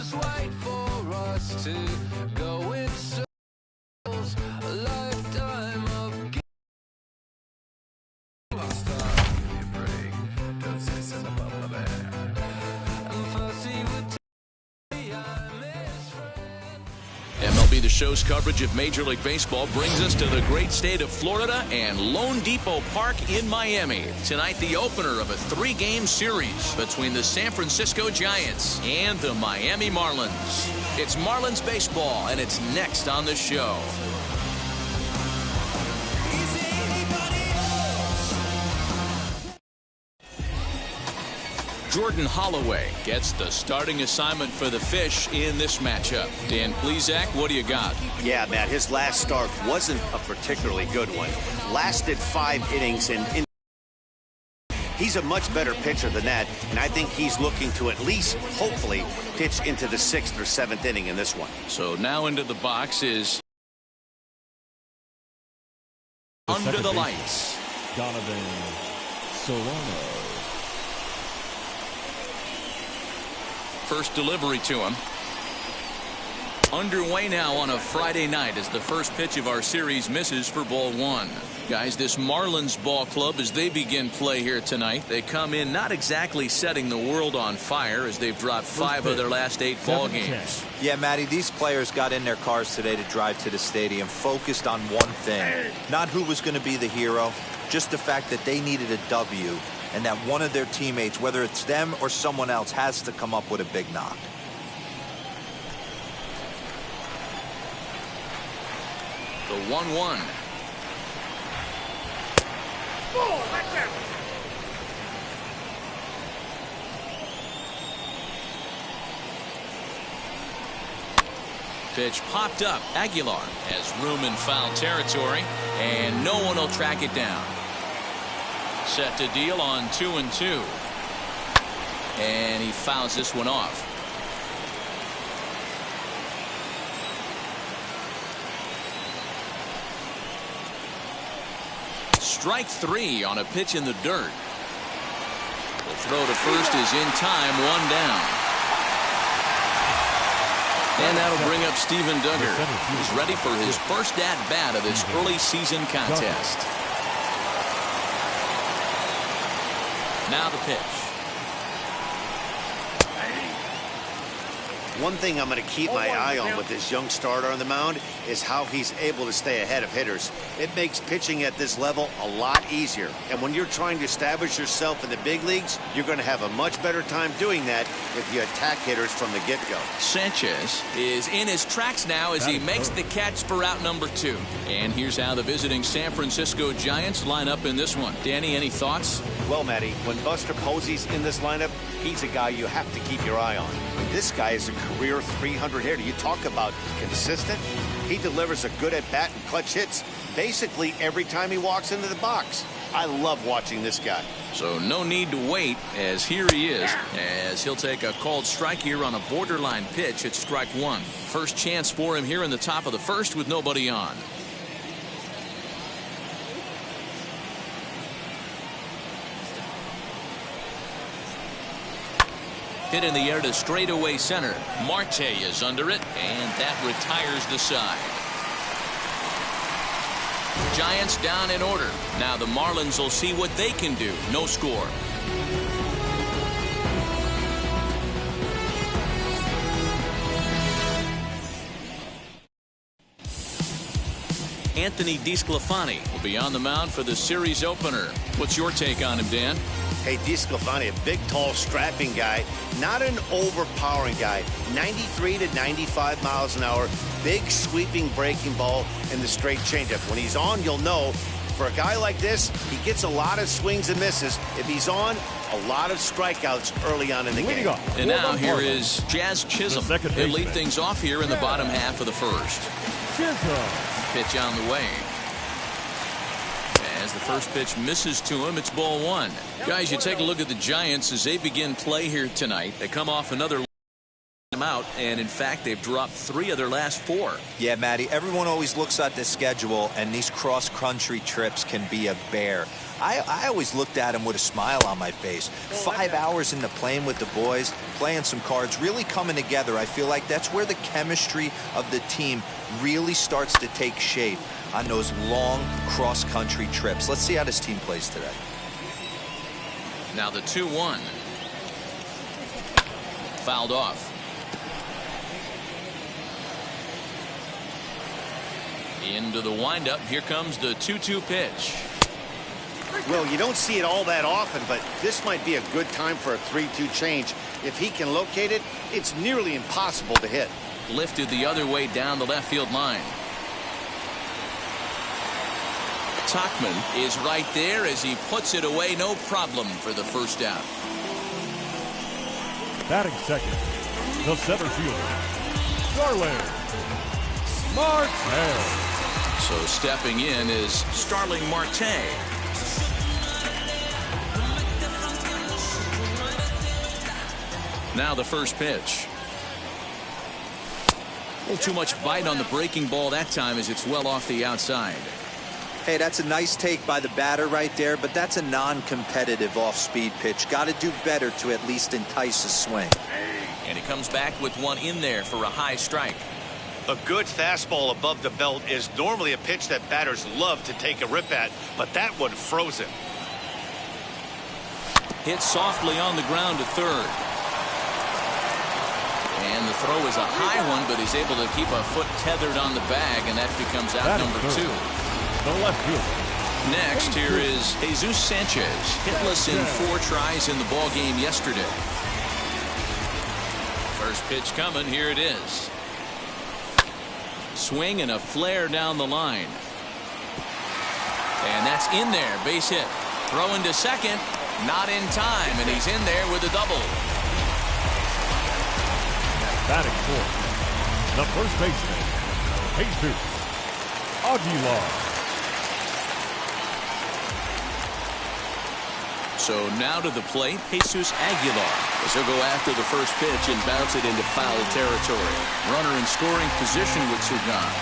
Just wait for us to go in circles, a lifetime of MLB The Show's coverage of Major League Baseball brings us to the great state of Florida and Lone Depot Park in Miami. Tonight, the opener of a 3-game series between the San Francisco Giants and the Miami Marlins. It's Marlins Baseball, and it's next on the show. Jordan Holloway gets the starting assignment for the Fish in this matchup. Dan Plesac, what do you got? Yeah, Matt, his last start wasn't a particularly good one. Lasted 5 innings, and he's a much better pitcher than that, and I think he's looking to at least, hopefully, pitch into the 6th or 7th inning in this one. So now into the box is under the lights, Donovan Solano. First delivery to him. Underway now on a Friday night as the first pitch of our series misses for ball 1. Guys, this Marlins ball club, as they begin play here tonight, they come in not exactly setting the world on fire as they've dropped 5 of their last 8 ball games. Yeah, Matty, these players got in their cars today to drive to the stadium focused on one thing. Not who was going to be the hero, just the fact that they needed a W, and that one of their teammates, whether it's them or someone else, has to come up with a big knock. The 1-1. Pitch popped up. Aguilar has room in foul territory, and no one will track it down. Set to deal on 2-2. And he fouls this one off. Strike 3 on a pitch in the dirt. The throw to first is in time, 1 down. And that'll bring up Steven Duggar. He's ready for his first at-bat of this early season contest. Now the pitch. One thing I'm going to keep my eye on with this young starter on the mound is how he's able to stay ahead of hitters. It makes pitching at this level a lot easier. And when you're trying to establish yourself in the big leagues, you're going to have a much better time doing that if you attack hitters from the get-go. Sanchez is in his tracks now as he makes the catch for out number 2. And here's how the visiting San Francisco Giants line up in this one. Danny, any thoughts? Well, Matty, when Buster Posey's in this lineup, he's a guy you have to keep your eye on. This guy is a career 300 hitter. You talk about consistent. He delivers a good at-bat and clutch hits basically every time he walks into the box. I love watching this guy. So no need to wait, as here he is, as he'll take a called strike here on a borderline pitch at strike 1. First chance for him here in the top of the first with nobody on. Hit in the air to straightaway center. Marte is under it, and that retires the side. Giants down in order. Now the Marlins will see what they can do. No score. Anthony DeSclafani will be on the mound for the series opener. What's your take on him, Dan? Hey, DeSclafani, a big, tall, strapping guy, not an overpowering guy. 93 to 95 miles an hour, big, sweeping breaking ball, and the straight changeup. When he's on, you'll know, for a guy like this, he gets a lot of swings and misses. If he's on, a lot of strikeouts early on in the game. And now here is Jazz Chisholm. He'll lead things off here in the bottom half of the first. Pitch on the way. As the first pitch misses to him, it's ball 1. Guys, you take a look at the Giants as they begin play here tonight. They come off another them out, and in fact, they've dropped 3 of their last 4. Yeah, Matty, everyone always looks at the schedule, and these cross-country trips can be a bear. I always looked at them with a smile on my face. 5 hours into playing with the boys, playing some cards, really coming together. I feel like that's where the chemistry of the team really starts to take shape on those long cross-country trips. Let's see how this team plays today. Now the 2-1. Fouled off. Into the windup. Here comes the 2-2 pitch. Well, you don't see it all that often, but this might be a good time for a 3-2 change. If he can locate it, it's nearly impossible to hit. Lifted the other way down the left field line. Tauchman is right there as he puts it away. No problem for the first out. Batting second, the center fielder, Starling Marte. So stepping in is Starling Marte. Now the first pitch. A little too much bite on the breaking ball that time as it's well off the outside. Hey, that's a nice take by the batter right there, but that's a non-competitive off-speed pitch. Got to do better to at least entice a swing. And he comes back with one in there for a high strike. A good fastball above the belt is normally a pitch that batters love to take a rip at, but that one froze him. Hit softly on the ground to third. And the throw is a high one, but he's able to keep a foot tethered on the bag, and that becomes out number 2. The left fielder. Next, here is Jesus Sanchez, hitless in 4 tries in the ball game yesterday. First pitch coming, here it is. Swing and a flare down the line. And that's in there, base hit. Throwing to second, not in time, and he's in there with a double. Batting fourth, the first baseman, Jesus Aguilar. So now to the plate, Jesus Aguilar, as he'll go after the first pitch and bounce it into foul territory. Runner in scoring position with 2 gone.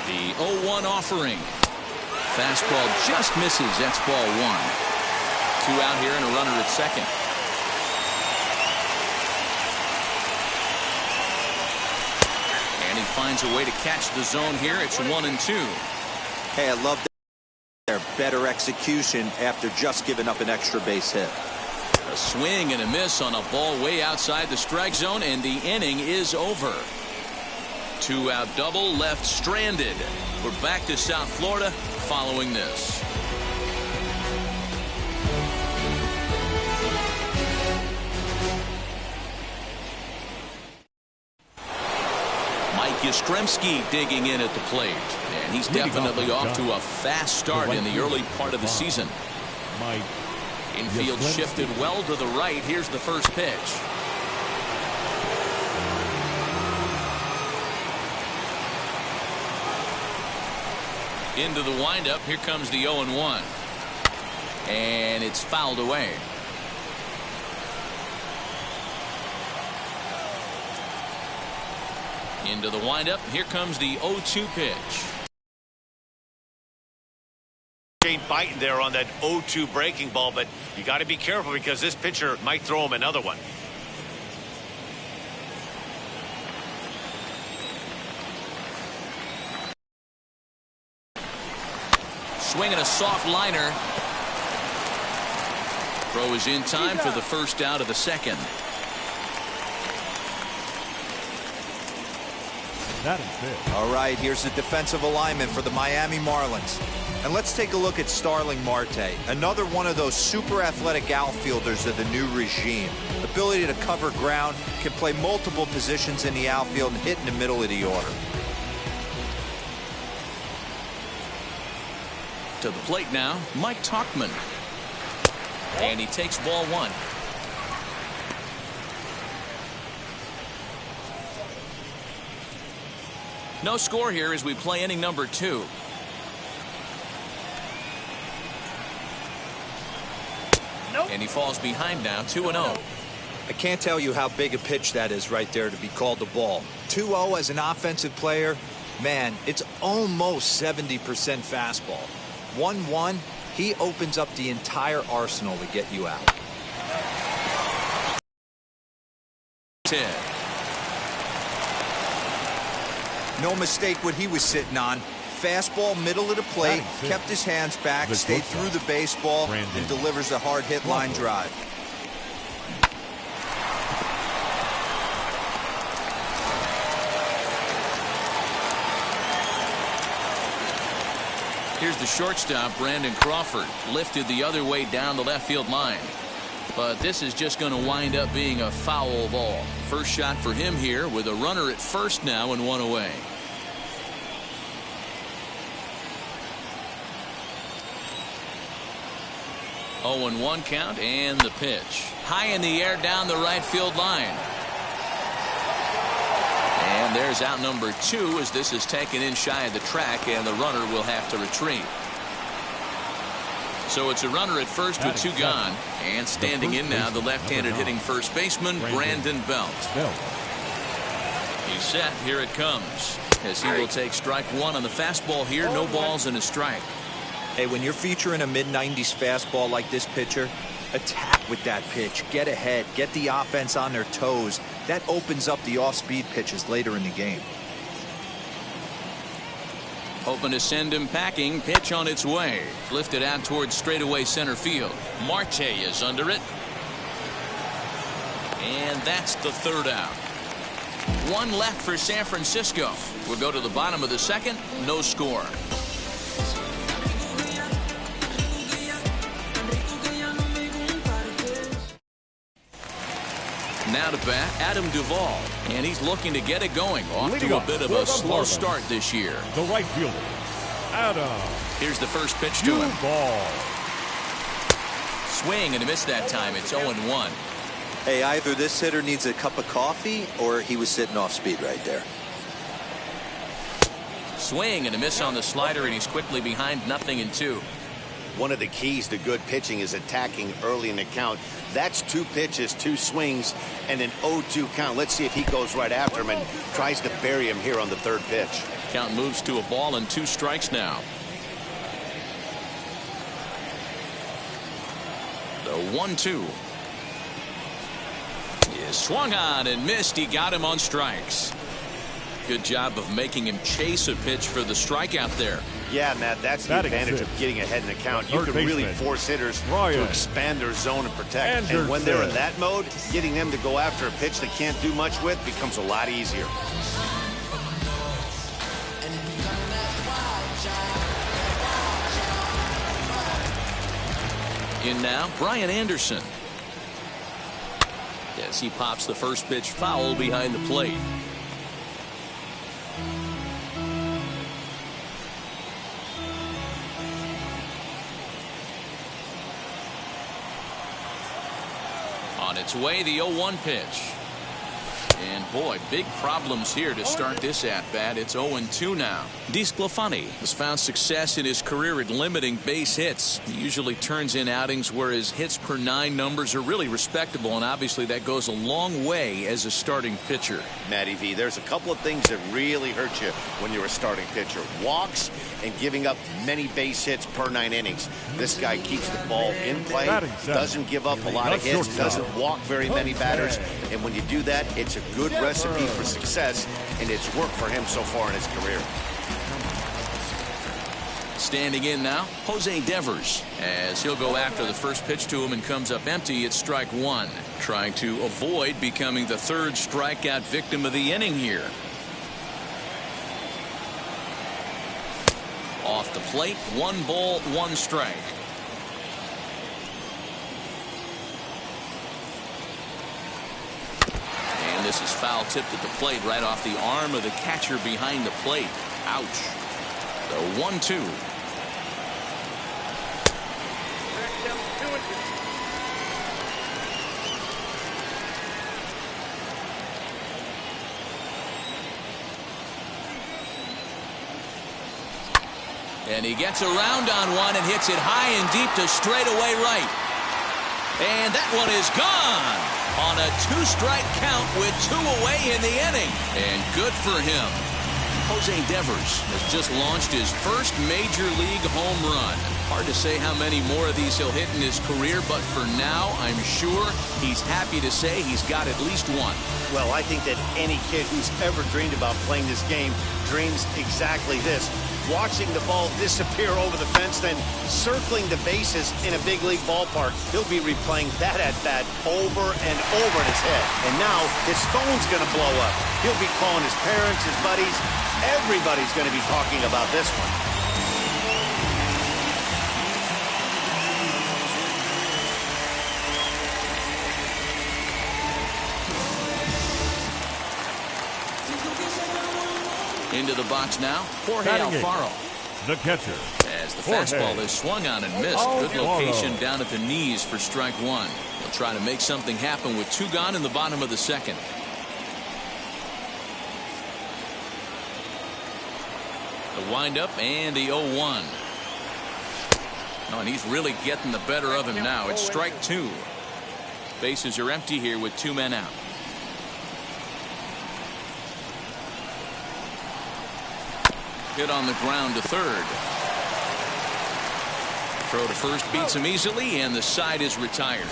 The 0-1 offering. Fastball just misses. That's ball 1. 2 out here and a runner at second. And he finds a way to catch the zone here. It's 1-2. Hey, I love their better execution after just giving up an extra base hit. A swing and a miss on a ball way outside the strike zone, and the inning is over. 2-out double left stranded. We're back to South Florida following this. Mike Yastrzemski digging in at the plate, and he's definitely off to a fast start in the early part of the season. Infield shifted well to the right. Here's the first pitch. Into the windup. Here comes the 0-1. And it's fouled away. Into the windup. Here comes the 0-2 pitch. Ain't biting there on that 0-2 breaking ball, but you got to be careful because this pitcher might throw him another one. Swinging a soft liner. Throw is in time for the first out of the second. All right, here's the defensive alignment for the Miami Marlins. And let's take a look at Starling Marte, another one of those super athletic outfielders of the new regime. Ability to cover ground, can play multiple positions in the outfield and hit in the middle of the order. To the plate now, Mike Tauchman. And he takes ball 1. No score here as we play inning number 2. And he falls behind now, 2-0. I can't tell you how big a pitch that is right there to be called the ball. 2-0 as an offensive player, man, it's almost 70% fastball. 1-1, he opens up the entire arsenal to get you out. 10. No mistake what he was sitting on. Fastball, middle of the plate, kept his hands back, stayed through the baseball, and delivers a hard hit line drive. Here's the shortstop, Brandon Crawford, lifted the other way down the left field line. But this is just going to wind up being a foul ball. First shot for him here with a runner at first now and one away. Oh, 0-1 count and the pitch. High in the air down the right field line. And there's out number 2 as this is taken in shy of the track and the runner will have to retreat. So it's a runner at first with 2 gone. And standing in now the left-handed hitting first baseman Brandon Belt. He's set. Here it comes. As he will take strike 1 on the fastball here. No balls and a strike. Hey, when you're featuring a mid-90s fastball like this pitcher, attack with that pitch. Get ahead. Get the offense on their toes. That opens up the off-speed pitches later in the game. Hoping to send him packing. Pitch on its way. Lifted out towards straightaway center field. Marte is under it. And that's the third out. 1 left for San Francisco. We'll go to the bottom of the second. No score. Now to bat, Adam Duvall, and he's looking to get it going. Off to a bit of a slow start this year. The right fielder, Adam. Here's the first pitch to him. Swing and a miss that time. It's 0-1. Hey, either this hitter needs a cup of coffee or he was sitting off speed right there. Swing and a miss on the slider, and he's quickly behind 0-2. One of the keys to good pitching is attacking early in the count. That's 2 pitches, 2 swings, and an 0-2 count. Let's see if he goes right after him and tries to bury him here on the 3rd pitch. Count moves to a ball and 2 strikes now. The 1-2 is swung on and missed. He got him on strikes. Good job of making him chase a pitch for the strikeout there. Yeah, Matt, that's the advantage of getting ahead in the count. You can really force hitters to expand their zone and protect. And when they're in that mode, getting them to go after a pitch they can't do much with becomes a lot easier. In now, Brian Anderson. As he pops the first pitch foul behind the plate. On its way, the 0-1 pitch. And boy, big problems here to start this at-bat. It's 0-2 now. DeSclafani has found success in his career at limiting base hits. He usually turns in outings where his hits per 9 numbers are really respectable, and obviously that goes a long way as a starting pitcher. Matty V, there's a couple of things that really hurt you when you're a starting pitcher. Walks and giving up many base hits per 9 innings. This guy keeps the ball in play, doesn't give up a lot of hits, doesn't walk very many batters, and when you do that, it's a good recipe for success, and it's worked for him so far in his career. Standing in now, Jose Devers, as he'll go after the first pitch to him and comes up empty. It's strike 1. Trying to avoid becoming the 3rd strikeout victim of the inning here. Off the plate, 1 ball, 1 strike. And this is foul tipped at the plate right off the arm of the catcher behind the plate. Ouch. The 1-2. And he gets around on one and hits it high and deep to straightaway right. And that one is gone on a 2-strike count with 2 away in the inning. And good for him. Jose Devers has just launched his first major league home run. Hard to say how many more of these he'll hit in his career, but for now, I'm sure he's happy to say he's got at least one. Well, I think that any kid who's ever dreamed about playing this game dreams exactly this. Watching the ball disappear over the fence, then circling the bases in a big league ballpark. He'll be replaying that at-bat over and over in his head. And now his phone's going to blow up. He'll be calling his parents, his buddies. Everybody's going to be talking about this one. Into the box now, Jorge Alfaro. The catcher. As the fastball is swung on and missed. Good location down at the knees for strike one. He'll try to make something happen with 2 gone in the bottom of the second. The windup and the 0-1. Oh, and he's really getting the better of him now. It's strike 2. Bases are empty here with 2 men out. Hit on the ground to third. Throw to first beats him easily, and the side is retired.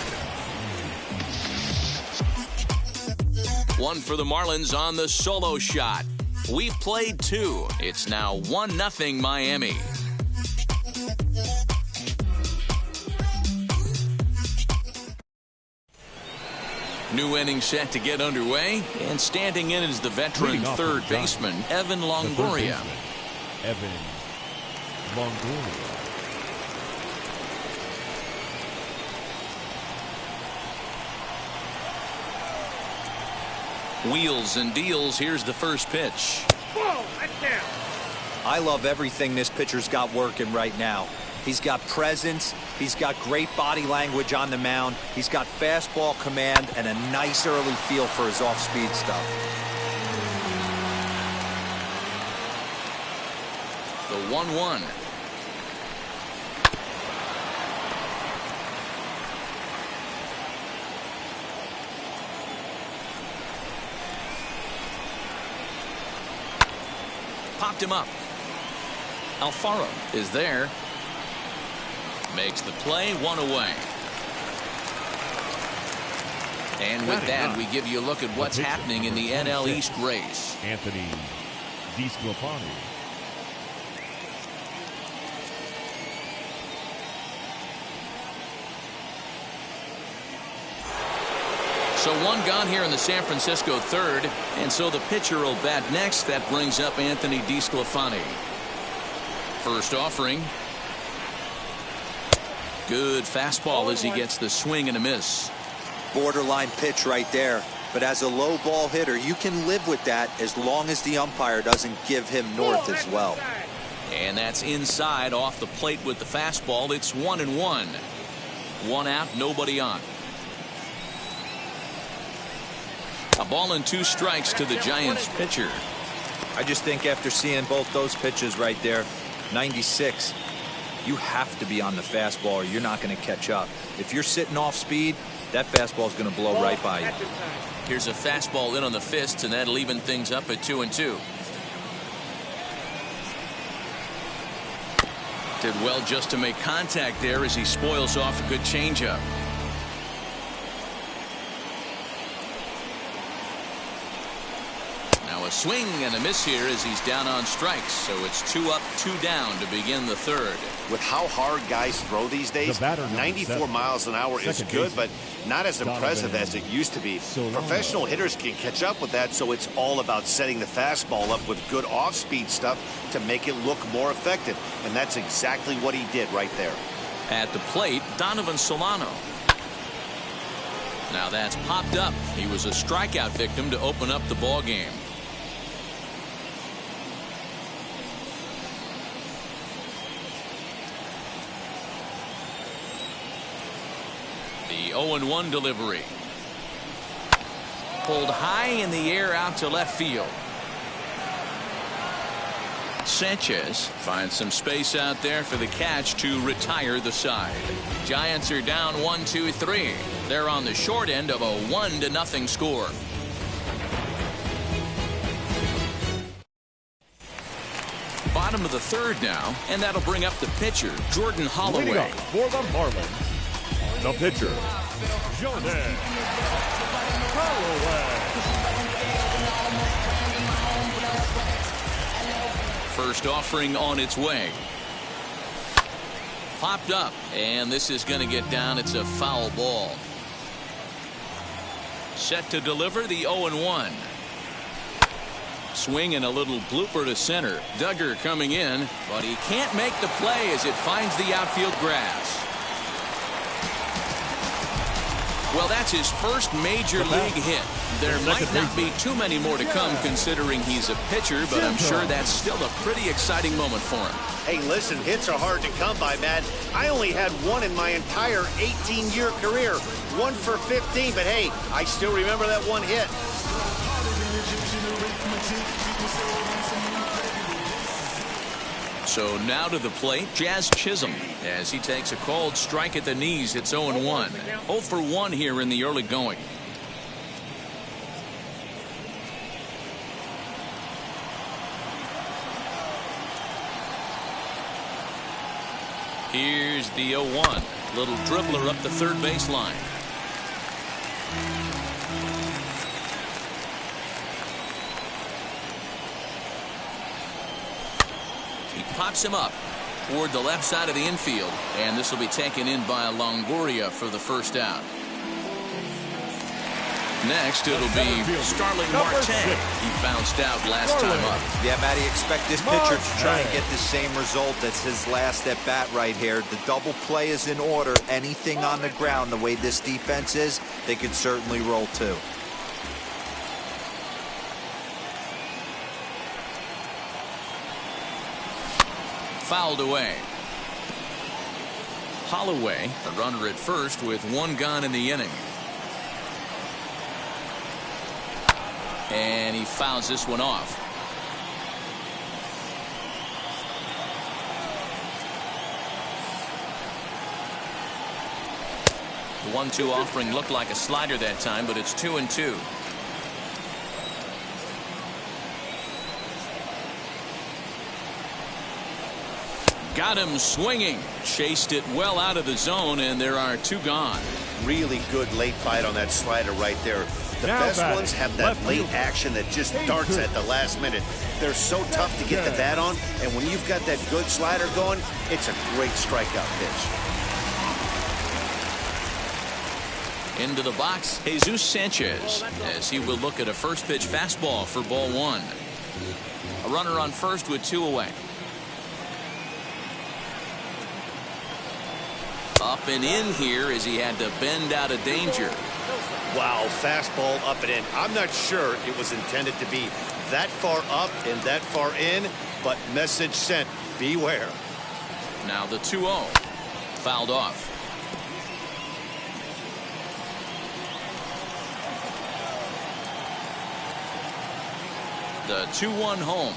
1 for the Marlins on the solo shot. We've played 2. It's now 1-0 Miami. New inning set to get underway, and standing in is the veteran third baseman, Evan Longoria. Evan Longoria. Wheels and deals. Here's the first pitch. I love everything this pitcher's got working right now. He's got presence. He's got great body language on the mound. He's got fastball command and a nice early feel for his off-speed stuff. The 1-1. Popped him up. Alfaro is there. Makes the play, 1 away. And with that, we give you a look at what's happening in the NL East race. Anthony DeSclafani. So 1 gone here in the San Francisco third, and so the pitcher will bat next. That brings up Anthony DeSclafani. First offering. Good fastball as he gets the swing and a miss. Borderline pitch right there. But as a low ball hitter, you can live with that as long as the umpire doesn't give him north as well. And that's inside off the plate with the fastball. It's 1-1. 1 out, nobody on. A ball and 2 strikes to the Giants pitcher. I just think after seeing both those pitches right there, 96, you have to be on the fastball or you're not going to catch up. If you're sitting off speed, that fastball is going to blow right by you. Here's a fastball in on the fists, and that'll even things up at 2-2. Did well just to make contact there as he spoils off a good changeup. Now a swing and a miss here as he's down on strikes. So it's 2 up, 2 down to begin the third. With how hard guys throw these days, 94 miles an hour is good, but not as impressive as it used to be. Professional hitters can catch up with that, so it's all about setting the fastball up with good off-speed stuff to make it look more effective. And that's exactly what he did right there. At the plate, Donovan Solano. Now that's popped up. He was a strikeout victim to open up the ball game. The 0-1 delivery. Pulled high in the air out to left field. Sanchez finds some space out there for the catch to retire the side. Giants are down 1-2-3. They're on the short end of a 1-0 score. Bottom of the third now, and that'll bring up the pitcher, Jordan Holloway. Leading up for the Marlins, the pitcher, Jordan Holloway. First offering on its way. Popped up, and this is going to get down. It's a foul ball. Set to deliver the 0-1. Swing and a little blooper to center. Duggar coming in, but he can't make the play as it finds the outfield grass. Well, that's his first major league hit. There might not be too many more to come considering he's a pitcher, but I'm sure that's still a pretty exciting moment for him. Hey, listen, hits are hard to come by, Matt. I only had one in my entire 18-year career. 1 for 15, but hey, I still remember that one hit. So now to the plate, Jazz Chisholm, as he takes a called strike at the knees. It's 0-1. 0 for 1 here in the early going. Here's the 0-1. Little dribbler up the third baseline. He pops him up toward the left side of the infield, and this will be taken in by Longoria for the first out. Next, it'll be Starling Marte. He bounced out last time up. Yeah, Matty, expect this pitcher to try and get the same result as his last at bat right here. The double play is in order. Anything on the ground, the way this defense is, they could certainly roll too. Fouled away. Holloway, the runner at first with 1 gone in the inning. And he fouls this one off. The 1-2 offering looked like a slider that time, but it's 2-2. Got him swinging. Chased it well out of the zone, and there are 2 gone. Really good late bite on that slider right there. The best ones have that late action that just darts at the last minute. They're so tough to get the bat on, and when you've got that good slider going, it's a great strikeout pitch. Into the box, Jesus Sanchez, as he will look at a first pitch fastball for ball 1. A runner on first with 2 away. Up and in here as he had to bend out of danger. Wow, fastball up and in. I'm not sure it was intended to be that far up and that far in, but message sent, beware. Now the 2-0. Fouled off. The 2-1 home.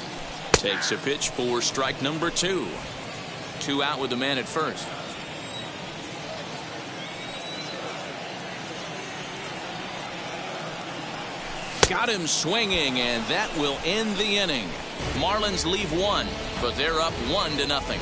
Takes a pitch for strike number 2. 2 out with the man at first. Got him swinging, and that will end the inning. Marlins leave 1, but they're up 1-0.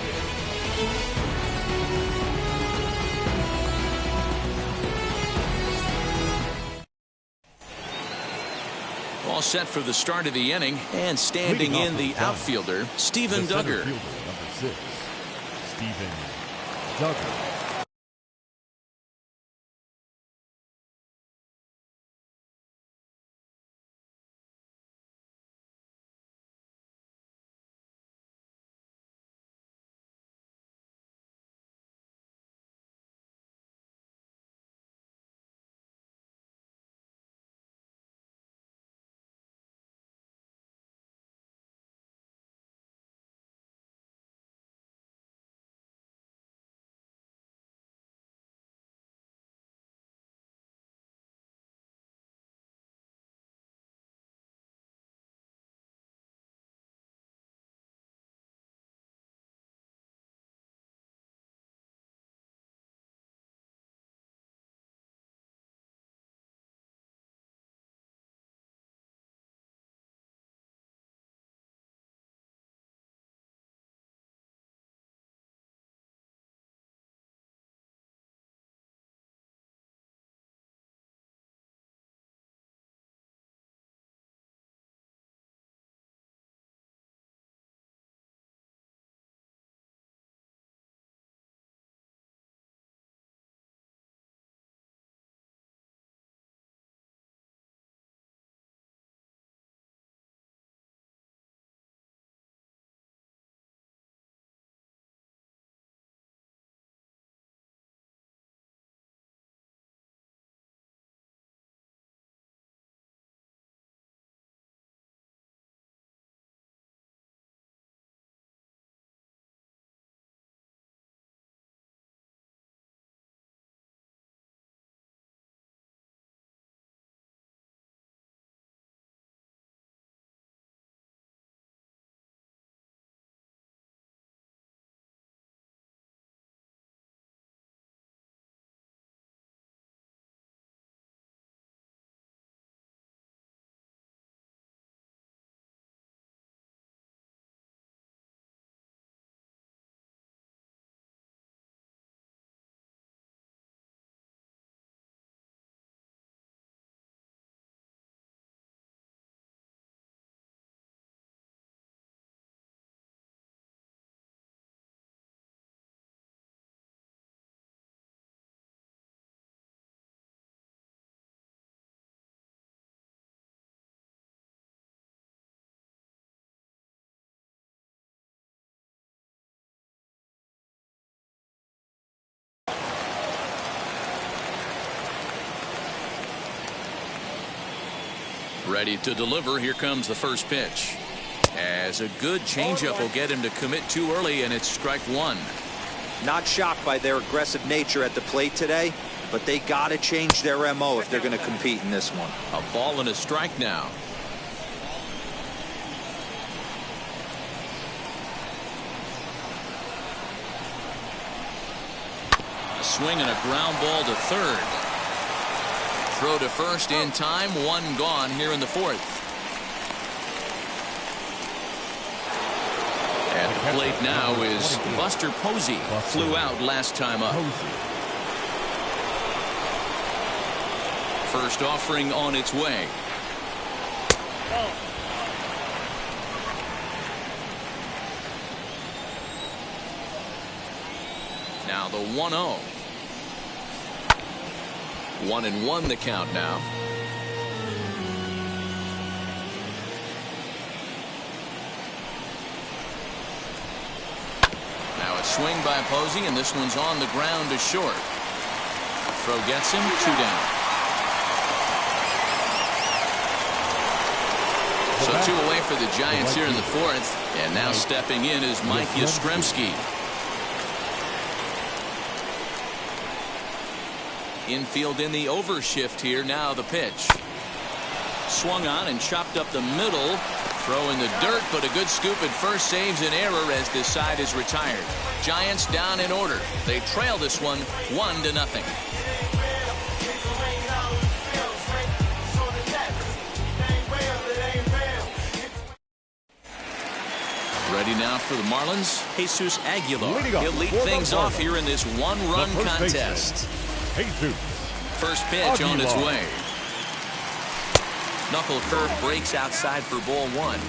All set for the start of the inning, and standing in the outfielder, Steven Duggar. Number 6, Steven Duggar. Ready to deliver. Here comes the first pitch. As a good changeup will get him to commit too early, and it's strike one. Not shocked by their aggressive nature at the plate today, but they got to change their MO if they're going to compete in this one. A ball and a strike now. A swing and a ground ball to third. Throw to first in time. One gone here in the fourth. At the plate now is Buster Posey. Flew out last time up. First offering on its way. Now the 1-0. 1-1 the count now. Now a swing by Posey, and this one's on the ground to short. Throw gets him, 2 down. So 2 away for the Giants here in the fourth, and now stepping in is Mike Yastrzemski. Infield in the overshift here. Now the pitch. Swung on and chopped up the middle. Throw in the dirt, but a good scoop at first saves an error as this side is retired. Giants down in order. They trail this one 1-0. Ready now for the Marlins, Jesus Aguilar. He'll lead things off here in this one-run contest. First pitch on its way. Knuckle curve breaks outside for ball 1.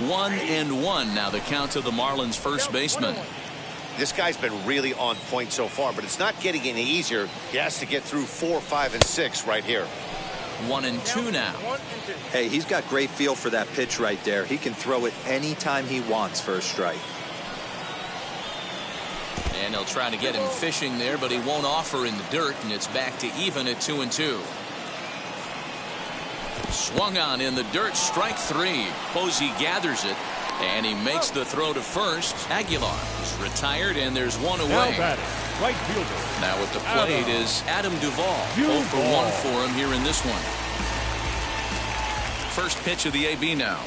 1-1 now the count to the Marlins first baseman. This guy's been really on point so far, but it's not getting any easier. He has to get through 4, 5, and 6 right here. 1-2 now. Hey, he's got great feel for that pitch right there. He can throw it anytime he wants for a strike. And he'll try to get him fishing there, but he won't offer in the dirt, and it's back to even at 2-2. Swung on in the dirt, strike 3. Posey gathers it, and he makes the throw to first. Aguilar is retired, and there's 1 away. Right fielder. Now at the plate is Adam Duvall. 0 for 1 for him here in this one. First pitch of the AB now.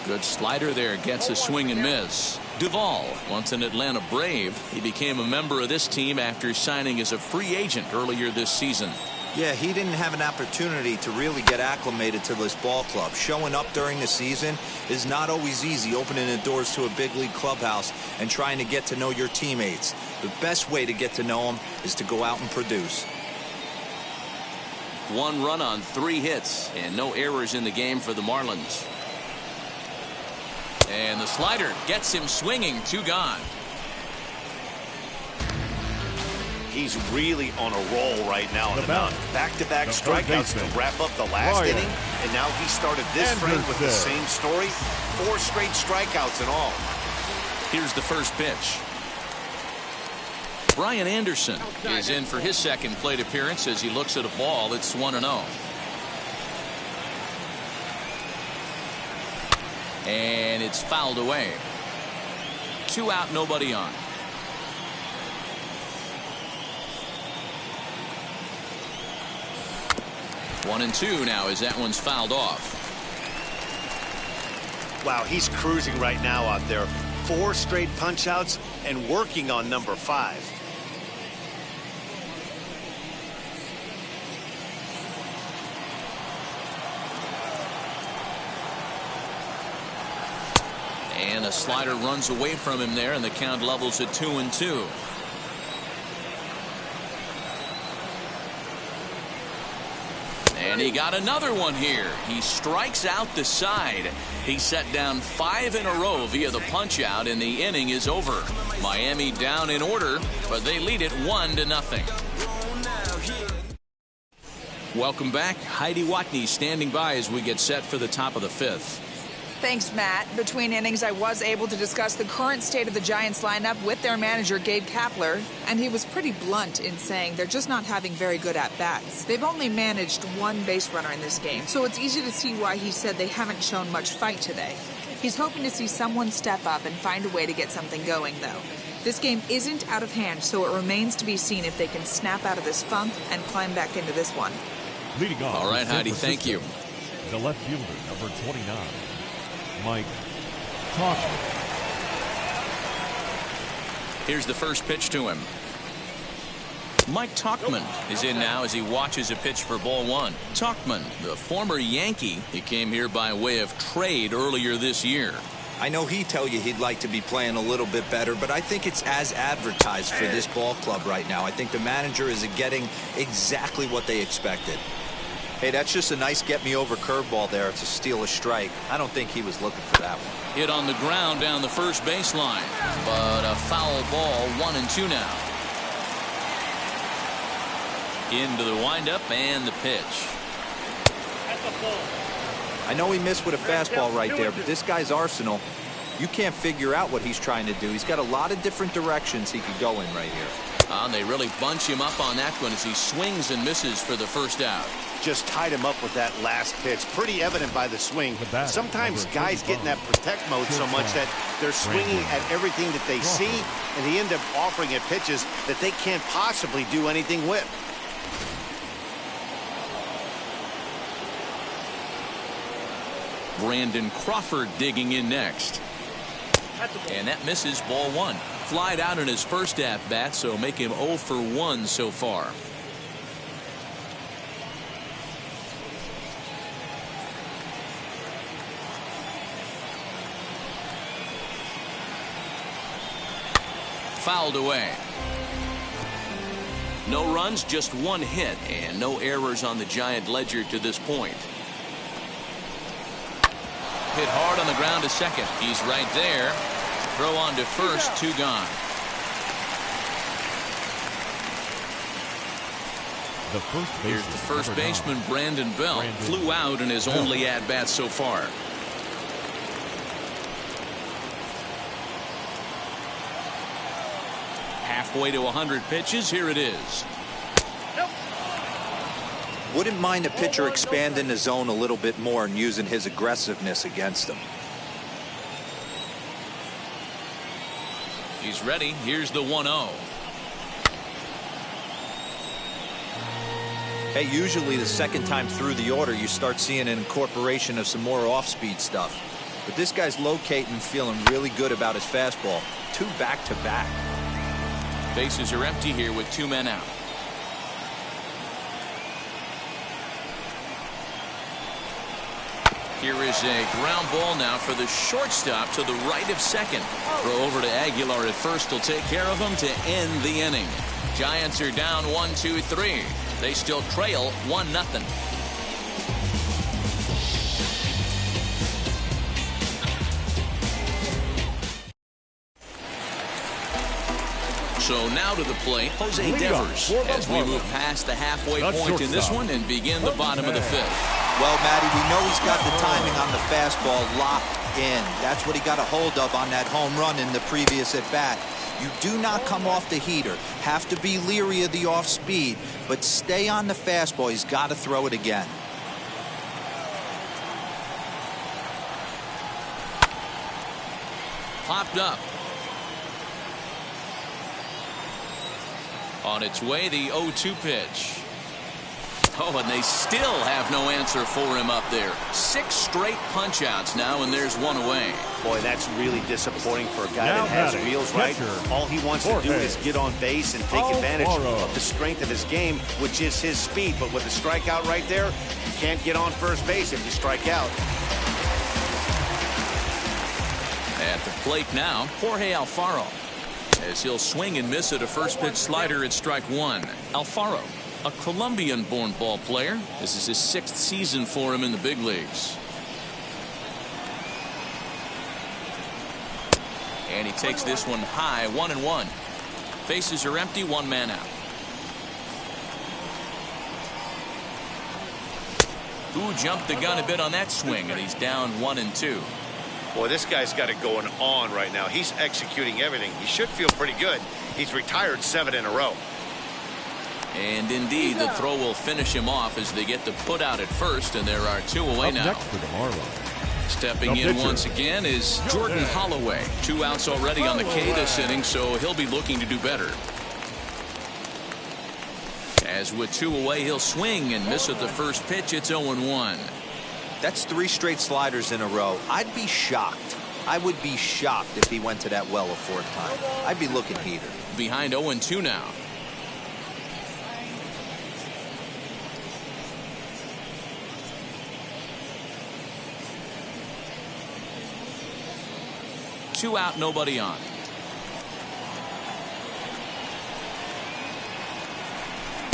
Good slider there, gets a swing and miss. Duvall, once an Atlanta Brave, he became a member of this team after signing as a free agent earlier this season. Yeah, he didn't have an opportunity to really get acclimated to this ball club. Showing up during the season is not always easy, opening the doors to a big league clubhouse and trying to get to know your teammates. The best way to get to know them is to go out and produce. 1 run on 3 hits and no errors in the game for the Marlins. And the slider gets him swinging, 2 gone. He's really on a roll right now on the mound. Back-to-back strikeouts to wrap up the last inning, and now he started this frame with the same story. 4 straight strikeouts in all. Here's the first pitch. Brian Anderson is in for his second plate appearance as he looks at a ball that's 1-0. And it's fouled away. 2 out, nobody on. 1-2 now as that one's fouled off. Wow, he's cruising right now out there. 4 straight punch outs and working on number 5. And a slider runs away from him there, and the count levels at 2-2. And he got another one here. He strikes out the side. He set down 5 in a row via the punch out, and the inning is over. Miami down in order, but they lead it 1-0. Welcome back. Heidi Watney standing by as we get set for the top of the 5th. Thanks, Matt. Between innings, I was able to discuss the current state of the Giants lineup with their manager, Gabe Kapler, and he was pretty blunt in saying they're just not having very good at-bats. They've only managed one base runner in this game, so it's easy to see why he said they haven't shown much fight today. He's hoping to see someone step up and find a way to get something going, though. This game isn't out of hand, so it remains to be seen if they can snap out of this funk and climb back into this one. Leading off. All right, Heidi, thank you. The left fielder, number 29, Mike Tauchman. Here's the first pitch to him. Mike Tauchman is in now as he watches a pitch for ball one. Tauchman, the former Yankee, he came here by way of trade earlier this year. I know he'd tell you he'd like to be playing a little bit better, but I think it's as advertised for this ball club right now. I think the manager is getting exactly what they expected. Hey, that's just a nice get-me-over curveball there. It's a steal a strike. I don't think he was looking for that one. Hit on the ground down the first baseline, but a foul ball, 1-2 now. Into the windup and the pitch. I know he missed with a fastball right there, but this guy's arsenal, you can't figure out what he's trying to do. He's got a lot of different directions he could go in right here. And they really bunch him up on that one as he swings and misses for the first out. Just tied him up with that last pitch. Pretty evident by the swing. Sometimes guys get in that protect mode so much that they're swinging at everything that they see, and they end up offering it pitches that they can't possibly do anything with. Brandon Crawford digging in next. And that misses, ball one. Flied out in his first at-bat, so make him 0 for 1 so far. Fouled away. No runs, just one hit, and no errors on the Giant ledger to this point. Hit hard on the ground to second. He's right there. Throw on to first, 2 gone. Here's the first baseman, Brandon Belt. Flew out in his only at-bat so far. Halfway to 100 pitches. Here it is. Wouldn't mind a pitcher expanding the zone a little bit more and using his aggressiveness against them. He's ready. Here's the 1-0. Hey, usually the second time through the order you start seeing an incorporation of some more off-speed stuff. But this guy's locating, feeling really good about his fastball. 2 back-to-back. Bases are empty here with 2 men out. Here is a ground ball now for the shortstop to the right of second. Throw over to Aguilar at first will take care of him to end the inning. Giants are down 1-2-3. They still trail 1-0. So now to the plate, Jose Devers, as we move past the halfway point in this one and begin the bottom of the 5th. Well, Matty, we know he's got the timing on the fastball locked in. That's what he got a hold of on that home run in the previous at-bat. You do not come off the heater. Have to be leery of the off-speed, but stay on the fastball. He's got to throw it again. Popped up. On its way, the 0-2 pitch. Oh, and they still have no answer for him up there. 6 straight punch-outs now, and there's 1 away. Boy, that's really disappointing for a guy that has wheels, right? All he wants to do is get on base and take advantage of the strength of his game, which is his speed. But with a strikeout right there, you can't get on first base if you strike out. At the plate now, Jorge Alfaro, as he'll swing and miss at a first pitch slider at strike 1. Alfaro, a Colombian-born ball player. This is his 6th season for him in the big leagues. And he takes this one high, 1-1. Bases are empty, 1 man out. Who jumped the gun a bit on that swing, and he's down 1-2. Boy, this guy's got it going on right now. He's executing everything. He should feel pretty good. He's retired 7 in a row. And indeed, the throw will finish him off as they get the put out at first, and there are 2 away now. Next for the Marlins. Stepping in once again is Jordan Holloway. 2 outs already on the K this inning, so he'll be looking to do better. As with 2 away, he'll swing and miss at the first pitch. It's 0-1. That's 3 straight sliders in a row. I'd be shocked. I would be shocked if he went to that well a 4th time. I'd be looking heater. Behind 0-2 now. Two out, nobody on.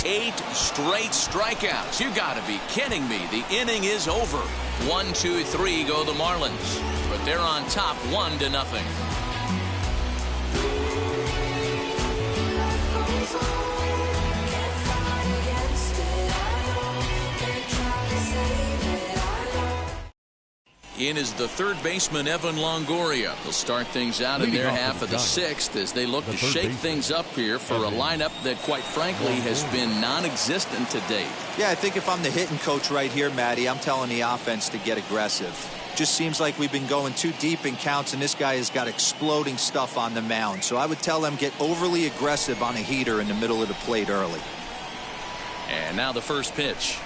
Eight straight strikeouts. You got to be kidding me. The inning is over. 1, 2, 3 go the Marlins, but they're on top 1-0. In is the third baseman, Evan Longoria. They'll start things out in their half of the 6th as they look to shake things up here for a lineup that, quite frankly, has been non-existent to date. Yeah, I think if I'm the hitting coach right here, Matty, I'm telling the offense to get aggressive. Just seems like we've been going too deep in counts, and this guy has got exploding stuff on the mound. So I would tell them get overly aggressive on a heater in the middle of the plate early. And now the first pitch.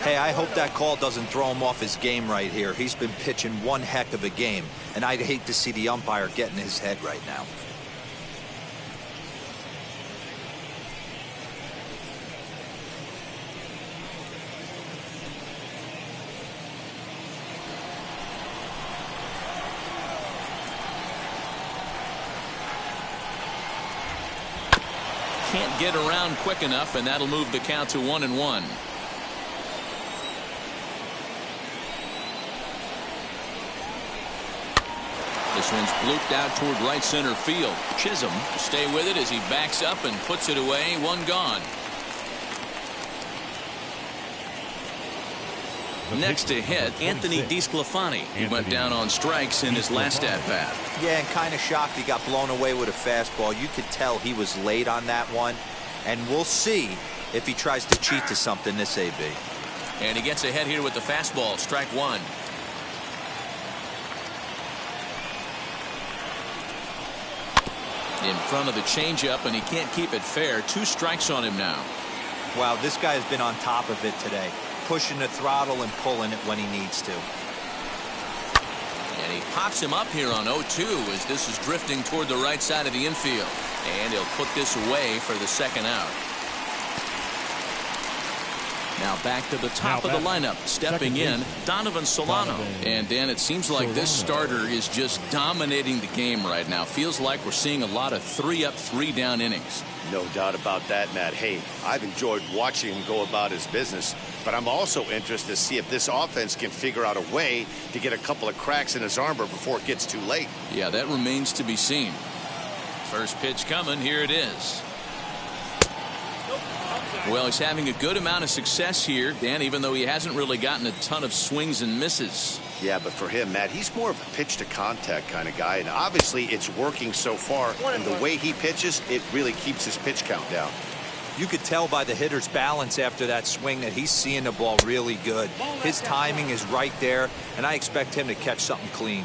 Hey, I hope that call doesn't throw him off his game right here. He's been pitching one heck of a game, and I'd hate to see the umpire get in his head right now. Can't get around quick enough, and that'll move the count to 1-1. This one's blooped out toward right center field. Chisholm will stay with it as he backs up and puts it away. 1 gone. Next to hit, Anthony DeSclafani. He went down on strikes in his last at-bat. Yeah, and kind of shocked he got blown away with a fastball. You could tell he was late on that one. And we'll see if he tries to cheat to something this AB. And he gets ahead here with the fastball. Strike 1. In front of the changeup, and he can't keep it fair. 2 strikes on him now. Wow, this guy has been on top of it today, pushing the throttle and pulling it when he needs to. And he pops him up here on 0-2 as this is drifting toward the right side of the infield. And he'll put this away for the 2nd out. Now back to the top of the lineup. Stepping in, Donovan Solano. And Dan, it seems like this starter is just dominating the game right now. Feels like we're seeing a lot of 3-up, 3-down innings. No doubt about that, Matt. Hey, I've enjoyed watching him go about his business, but I'm also interested to see if this offense can figure out a way to get a couple of cracks in his armor before it gets too late. Yeah, that remains to be seen. First pitch coming. Here it is. Well, he's having a good amount of success here, Dan, even though he hasn't really gotten a ton of swings and misses. Yeah, but for him, Matt, he's more of a pitch-to-contact kind of guy, and obviously it's working so far, and the way he pitches, it really keeps his pitch count down. You could tell by the hitter's balance after that swing that he's seeing the ball really good. His timing is right there, and I expect him to catch something clean.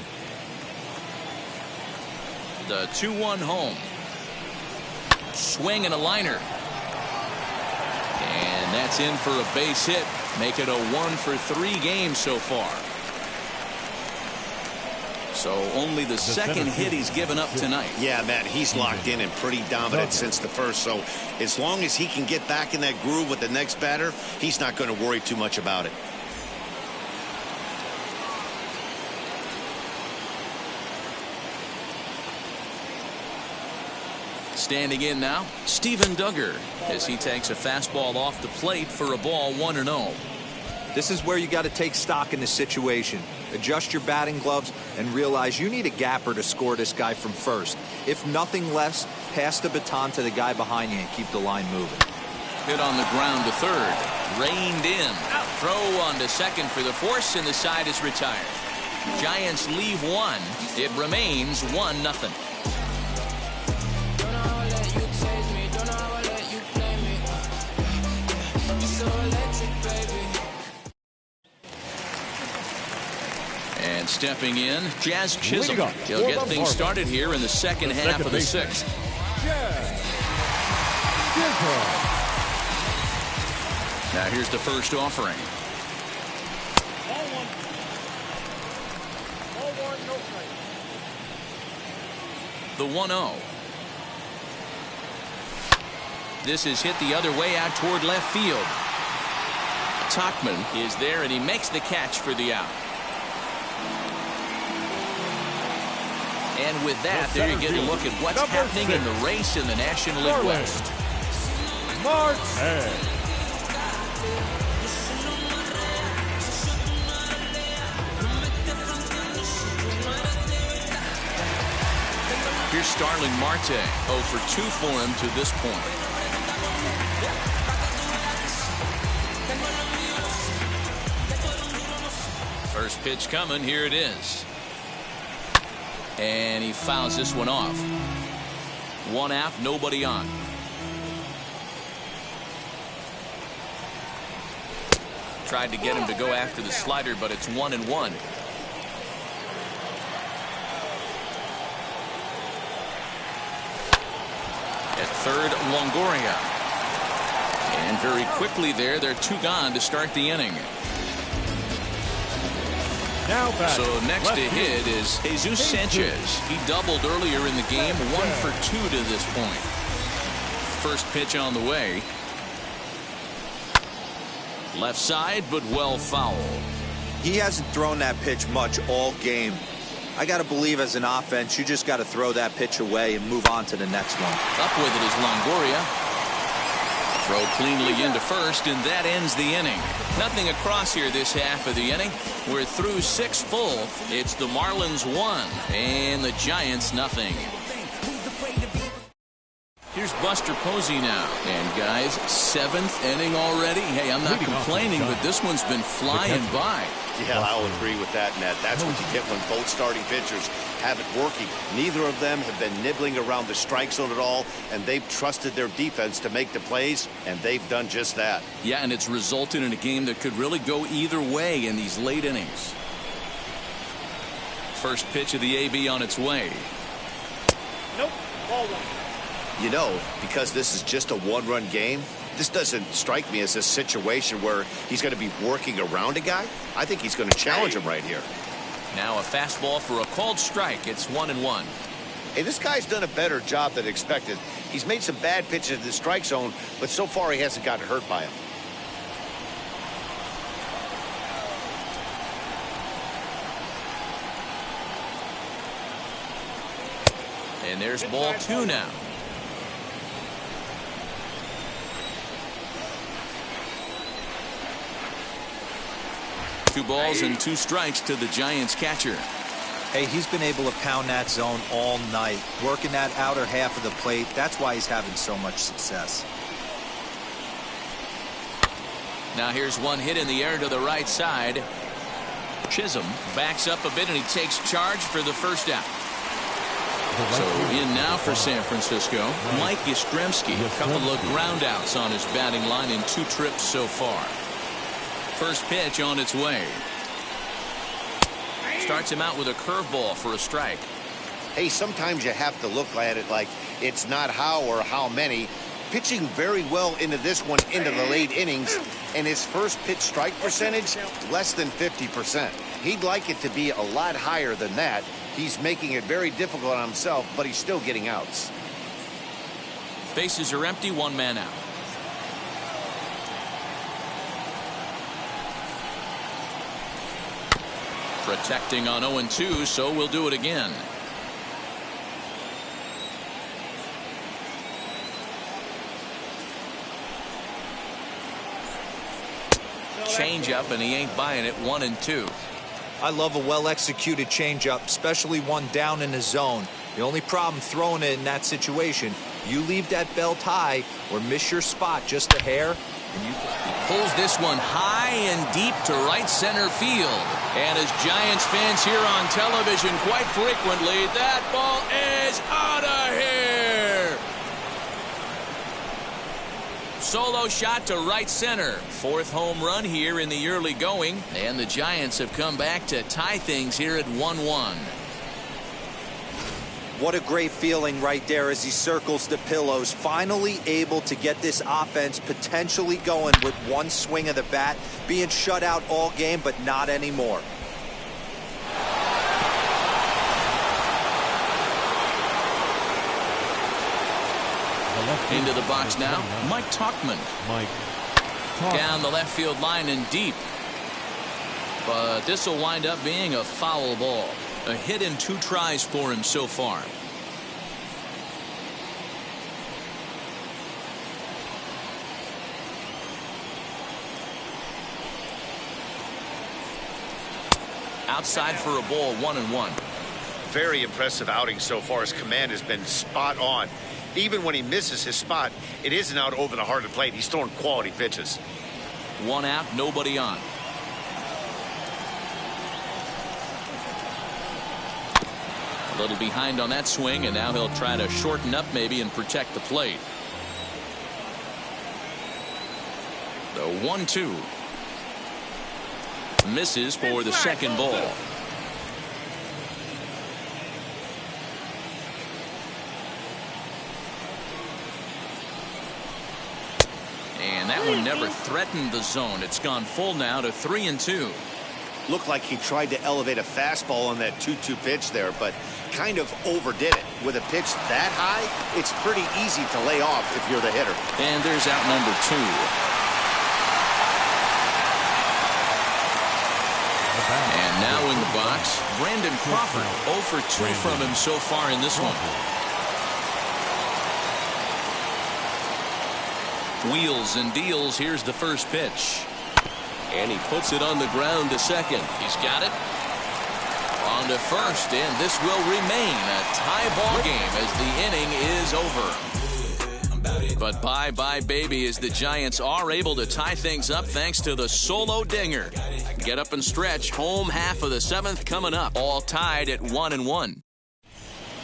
The 2-1 home. Swing and a liner. And that's in for a base hit. Make it a 1-for-3 game so far. So only the second hit he's given up tonight. Yeah, Matt, he's locked in and pretty dominant since the first. So as long as he can get back in that groove with the next batter, he's not going to worry too much about it. Standing in now, Steven Duggar, as he takes a fastball off the plate for a ball 1-0. This is where you got to take stock in the situation. Adjust your batting gloves and realize you need a gapper to score this guy from first. If nothing less, pass the baton to the guy behind you and keep the line moving. Hit on the ground to third. Reined in. throw on to second for the force, and the side is retired. Giants leave one. It remains 1-0. And stepping in, Jazz Chisholm. He'll get things started here in the second half of the sixth. Now here's the first offering. The 1-0. This is hit the other way out toward left field. Tauchman is there, and he makes the catch for the out. And with that, there you get a look at what's happening in the race in the National League West. Here's Starling Marte, 0 for 2 for him to this point. First pitch coming, here it is. And he fouls this one off. 1 out, nobody on. Tried to get him to go after the slider, but it's 1-1. At third, Longoria. And very quickly they're 2 gone to start the inning. So next to hit is Jesus Sanchez. He doubled earlier in the game, 1 for 2 to this point. First pitch on the way. Left side, but well foul. He hasn't thrown that pitch much all game. I got to believe as an offense, you just got to throw that pitch away and move on to the next one. Up with it is Longoria. Throw cleanly into first, and that ends the inning. Nothing across here this half of the inning. We're through 6 full. It's the Marlins 1 and the Giants nothing. Here's Buster Posey now. And guys, 7th inning already. Hey, I'm not complaining, but this one's been flying by. Yeah, I'll agree with that, Ned. That's what you get when both starting pitchers have it working. Neither of them have been nibbling around the strike zone at all, and they've trusted their defense to make the plays, and they've done just that. Yeah, and it's resulted in a game that could really go either way in these late innings. First pitch of the AB on its way. Nope, ball 1. You know, because this is just a 1-run game, this doesn't strike me as a situation where he's going to be working around a guy. I think he's going to challenge him right here. Now a fastball for a called strike. It's 1-1. Hey, this guy's done a better job than expected. He's made some bad pitches in the strike zone, but so far he hasn't gotten hurt by him. And there's ball 2 now. Two balls and 2 strikes to the Giants catcher. Hey, he's been able to pound that zone all night, working that outer half of the plate. That's why he's having so much success. Now here's one hit in the air to the right side. Chisholm backs up a bit, and he takes charge for the first out. So in now for San Francisco, Mike Yastrzemski. A couple of ground outs on his batting line in 2 trips so far. First pitch on its way. Starts him out with a curveball for a strike. Hey, sometimes you have to look at it like it's not how or how many. Pitching very well into this one into the late innings, and his first pitch strike percentage less than 50%. He'd like it to be a lot higher than that. He's making it very difficult on himself, but he's still getting outs. Bases are empty, 1 man out. Protecting on 0-2, so we'll do it again. Change-up, and he ain't buying it. 1-2. I love a well-executed changeup, especially one down in the zone. The only problem throwing it in that situation, you leave that belt high or miss your spot just a hair, and you pulls this one high and deep to right center field. And as Giants fans hear on television quite frequently, that ball is out of here. Solo shot to right center. Fourth home run here in the early going. And the Giants have come back to tie things here at 1-1. What a great feeling right there as he circles the pillows. Finally able to get this offense potentially going with one swing of the bat. Being shut out all game, but not anymore. Into the box now, Mike Tauchman. Down the left field line and deep. But this will wind up being a foul ball. A hit in 2 tries for him so far. Outside for a ball, 1-1. Very impressive outing so far. His command has been spot on. Even when he misses his spot, it isn't out over the heart of the plate. He's throwing quality pitches. 1 out, nobody on. A little behind on that swing, and now he'll try to shorten up maybe and protect the plate. The 1-2. Misses for the second ball. And that one never threatened the zone. It's gone full now to 3-2. Looked like he tried to elevate a fastball on that 2-2 pitch there, but kind of overdid it. With a pitch that high, it's pretty easy to lay off if you're the hitter. And there's out number 2. And now in the box, Brandon Crawford. 0 for 2 from him so far in this one. Wheels and deals. Here's the first pitch. And he puts it on the ground to second. He's got it. On to first, and this will remain a tie ball game as the inning is over. But bye-bye, baby, as the Giants are able to tie things up thanks to the solo dinger. Get up and stretch. Home half of the 7th coming up. All tied at 1-1.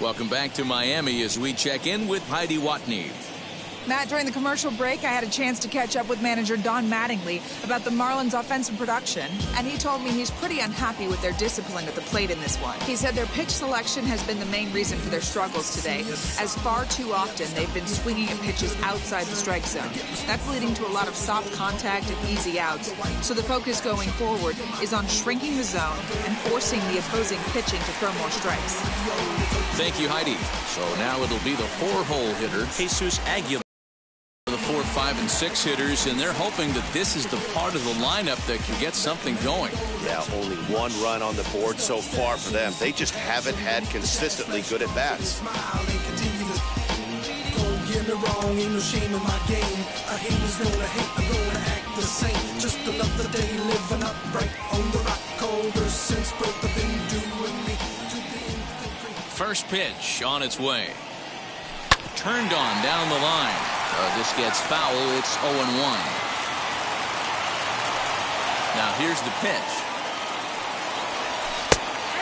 Welcome back to Miami as we check in with Heidi Watney. Matt, during the commercial break, I had a chance to catch up with manager Don Mattingly about the Marlins' offensive production, and he told me he's pretty unhappy with their discipline at the plate in this one. He said their pitch selection has been the main reason for their struggles today, as far too often they've been swinging at pitches outside the strike zone. That's leading to a lot of soft contact and easy outs, so the focus going forward is on shrinking the zone and forcing the opposing pitching to throw more strikes. Thank you, Heidi. So now it'll be the 4-hole hitter, Jesus Aguilar. The 4, 5, and 6 hitters, and they're hoping that this is the part of the lineup that can get something going. Yeah, only 1 run on the board so far for them. They just haven't had consistently good at bats. First pitch on its way. Turned on down the line. This gets foul. It's 0-1. Now here's the pitch.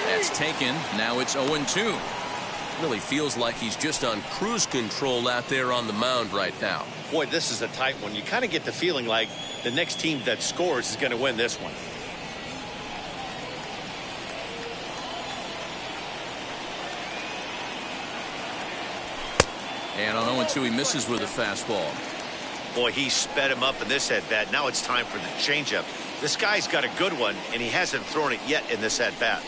That's taken. Now it's 0-2. Really feels like he's just on cruise control out there on the mound right now. Boy, this is a tight one. You kind of get the feeling like the next team that scores is going to win this one. And on 0-2, he misses with a fastball. Boy, he sped him up in this at-bat. Now it's time for the changeup. This guy's got a good one, and he hasn't thrown it yet in this at-bat.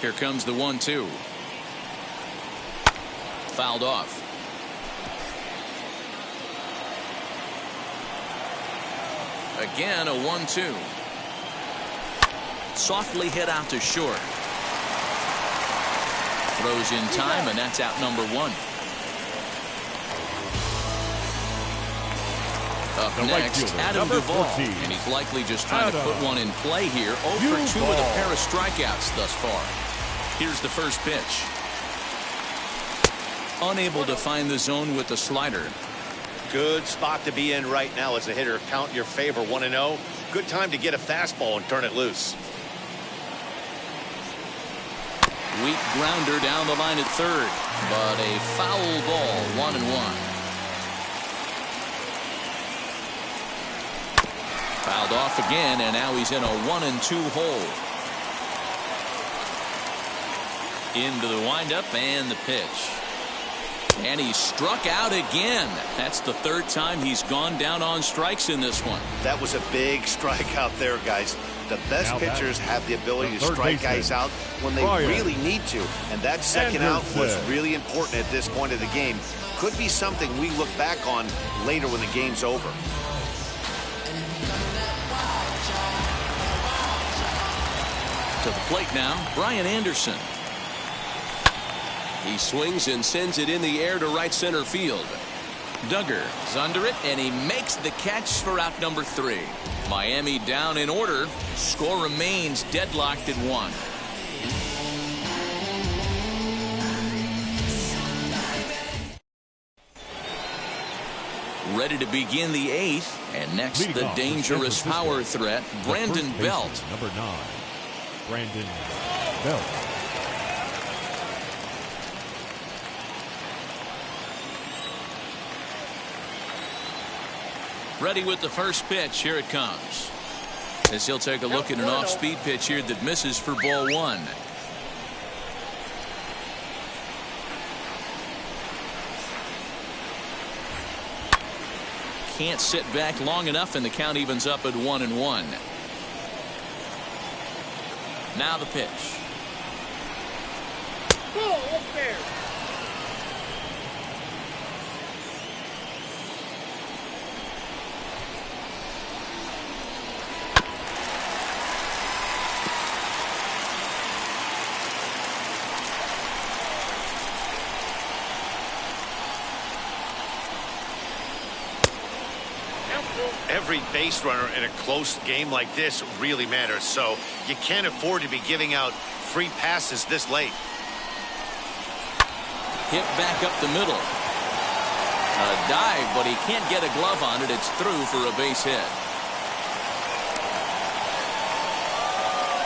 Here comes the 1-2. Fouled off. Again, a 1-2. Softly hit out to short. Throws in time, and that's out number 1. Up next, Adam Duvall. And he's likely just trying to put one in play here. 0 for 2 with a pair of strikeouts thus far. Here's the first pitch. unable to find the zone with the slider. Good spot to be in right now as a hitter. Count in your favor, 1-0. Good time to get a fastball and turn it loose. Weak grounder down the line at third, but a foul ball, 1-1. Fouled off again, and now he's in a 1-2 hole. Into the windup and the pitch. And he struck out again. That's the third time he's gone down on strikes in this one. That was a big strike out there, guys. The best pitchers have the ability to strike guys out when they really need to. And that second out was really important at this point of the game. Could be something we look back on later when the game's over. To the plate now, Brian Anderson. He swings and sends it in the air to right center field. Duggar is under it, and he makes the catch for out number 3. Miami down in order. Score remains deadlocked at 1. Ready to begin the 8th, and next the dangerous power threat, Brandon Belt. Number 9, Brandon Belt. Ready with the first pitch. Here it comes. As he'll take a look at an off-speed pitch here that misses for ball 1. Can't sit back long enough, and the count evens up at 1-1. Now the pitch. Every base runner in a close game like this really matters, so you can't afford to be giving out free passes this late. Hit back up the middle. A dive, but he can't get a glove on it. It's through for a base hit.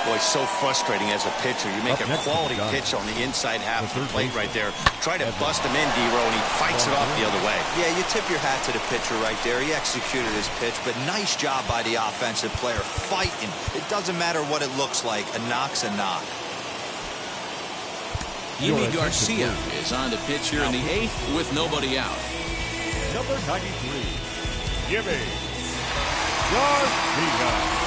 Boy, so frustrating as a pitcher. You make a quality pitch on the inside half of the plate right there. Try to bust him in, D-Row, and he fights it off the other way. Yeah, you tip your hat to the pitcher right there. He executed his pitch, but nice job by the offensive player fighting. It doesn't matter what it looks like. A knock's a knock. Yimi Garcia is on the pitch here in the 8th with nobody out. Number 93, Yimi Garcia.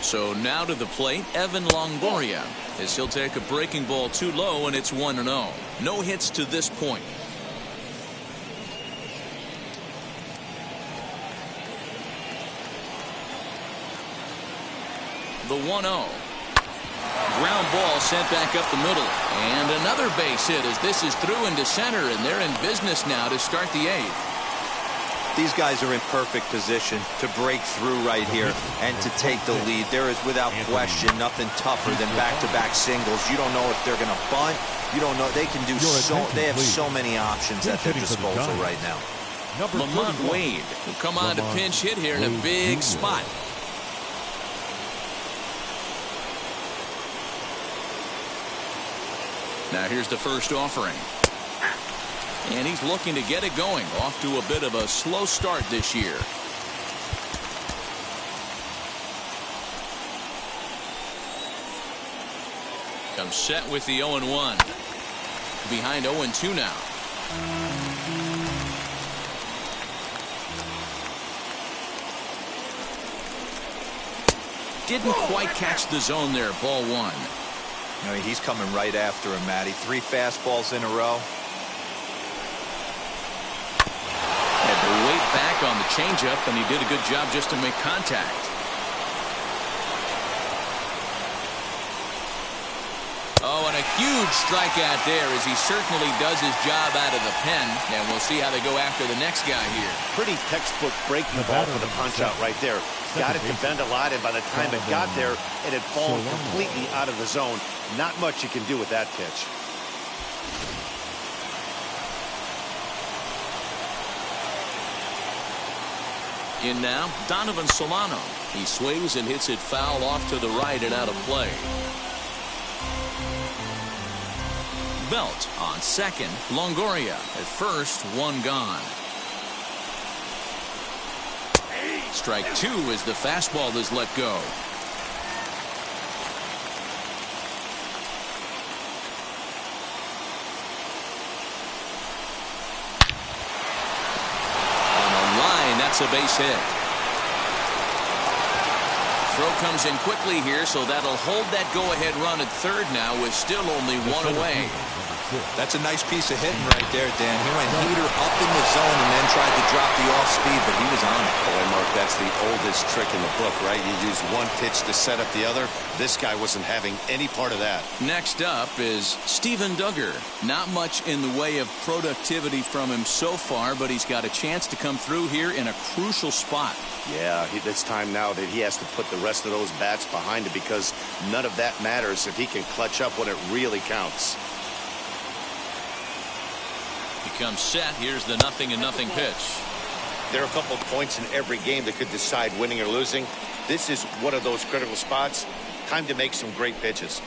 So now to the plate, Evan Longoria, as he'll take a breaking ball too low, and it's 1-0. No hits to this point. The 1-0. Ground ball sent back up the middle. And another base hit as this is through into center, and they're in business now to start the 8th. These guys are in perfect position to break through right here and to take the lead. There is, without question, nothing tougher than back-to-back singles. You don't know if they're going to bunt. You don't know. They can do they have so many options at their disposal right now. Lamont Wade will come on to pinch hit here in a big spot. Now here's the first offering. And he's looking to get it going. Off to a bit of a slow start this year. Comes set with the 0-1. Behind 0-2 now. Didn't quite catch the zone there. Ball 1. I mean, he's coming right after him, Matty. 3 fastballs in a row. Had to wait back on the changeup, and he did a good job just to make contact. Oh, and a huge strikeout there, as he certainly does his job out of the pen. And we'll see how they go after the next guy here. Pretty textbook breaking ball for the punch out right there. Got it to bend a lot, and by the time it got there, it had fallen completely out of the zone. Not much you can do with that pitch. In now, Donovan Solano. He swings and hits it foul off to the right and out of play. Belt on second. Longoria at first, one gone. Strike two as the fastball is let go. On the line, that's a base hit. Throw comes in quickly here, so that'll hold that go-ahead run at third now with still only one away. That's a nice piece of hitting right there, Dan. He went heater up in the zone and then tried to drop the off speed, but he was on it. Boy, Mark, that's the oldest trick in the book, right? You use one pitch to set up the other. This guy wasn't having any part of that. Next up is Steven Duggar. Not much in the way of productivity from him so far, but he's got a chance to come through here in a crucial spot. Yeah, it's time now that he has to put the rest of those bats behind him, because none of that matters if he can clutch up when it really counts. He comes set. Here's the 0-0 pitch. There are a couple of points in every game that could decide winning or losing. This is one of those critical spots. Time to make some great pitches.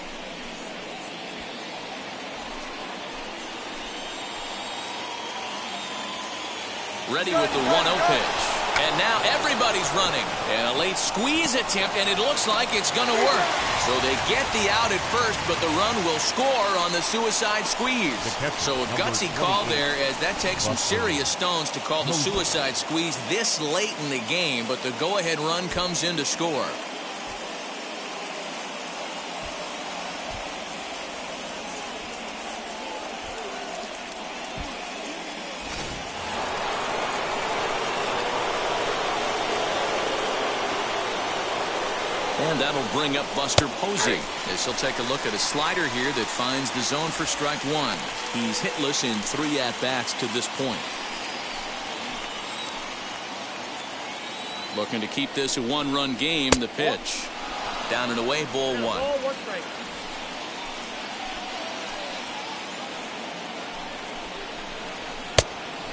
Ready with the 1-0 pitch. And now everybody's running. And a late squeeze attempt, and it looks like it's going to work. So they get the out at first, but the run will score on the suicide squeeze. So a gutsy call there, as that takes some serious stones to call the suicide squeeze this late in the game, but the go-ahead run comes in to score. And that'll bring up Buster Posey, as he'll take a look at a slider here that finds the zone for strike one. He's hitless in 3 at-bats to this point. Looking to keep this a one-run game. The pitch. Down and away, ball one.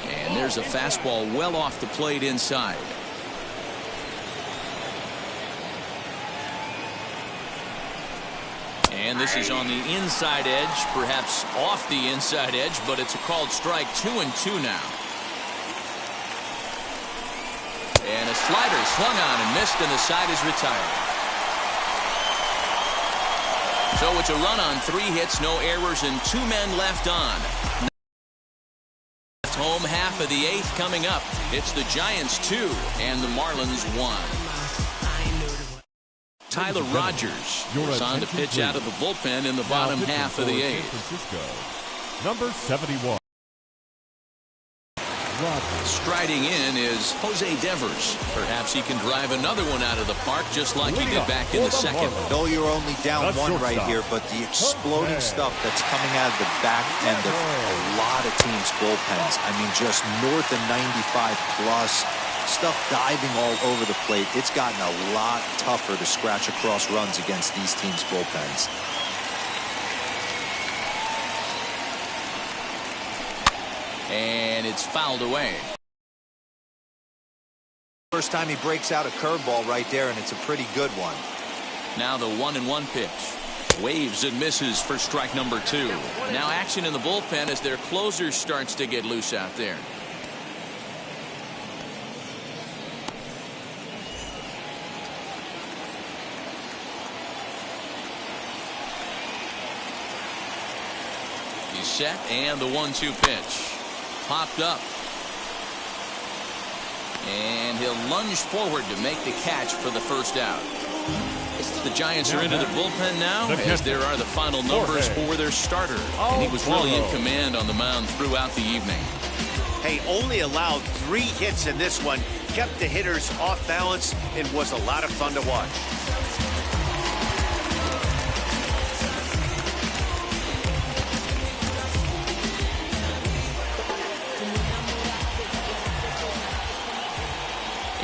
And there's a fastball well off the plate inside. And this is on the inside edge, perhaps off the inside edge, but it's a called strike. 2-2 now. And a slider swung on and missed, and the side is retired. So it's a run on 3 hits, no errors, and 2 men left on. Home half of the 8th coming up. It's the Giants 2 and the Marlins 1. Tyler Rogers is on to pitch out of the bullpen in the bottom half of the 8th. Number 71. Striding in is Jose Devers. Perhaps he can drive another one out of the park just like he did back in the second. No, you're only down 1 right here, but the exploding stuff that's coming out of the back end of a lot of teams' bullpens. I mean, just north of 95 plus. Stuff diving all over the plate. It's gotten a lot tougher to scratch across runs against these teams' bullpens. And it's fouled away. First time he breaks out a curveball right there, and it's a pretty good one. Now the 1-1 pitch. Waves and misses for strike number 2. Now action in the bullpen as their closer starts to get loose out there. He's set, and the 1-2 pitch. Popped up. And he'll lunge forward to make the catch for the first out. The Giants are into their bullpen now, as there are the final numbers for their starter. And he was really in command on the mound throughout the evening. Hey, only allowed 3 hits in this one. Kept the hitters off balance and was a lot of fun to watch.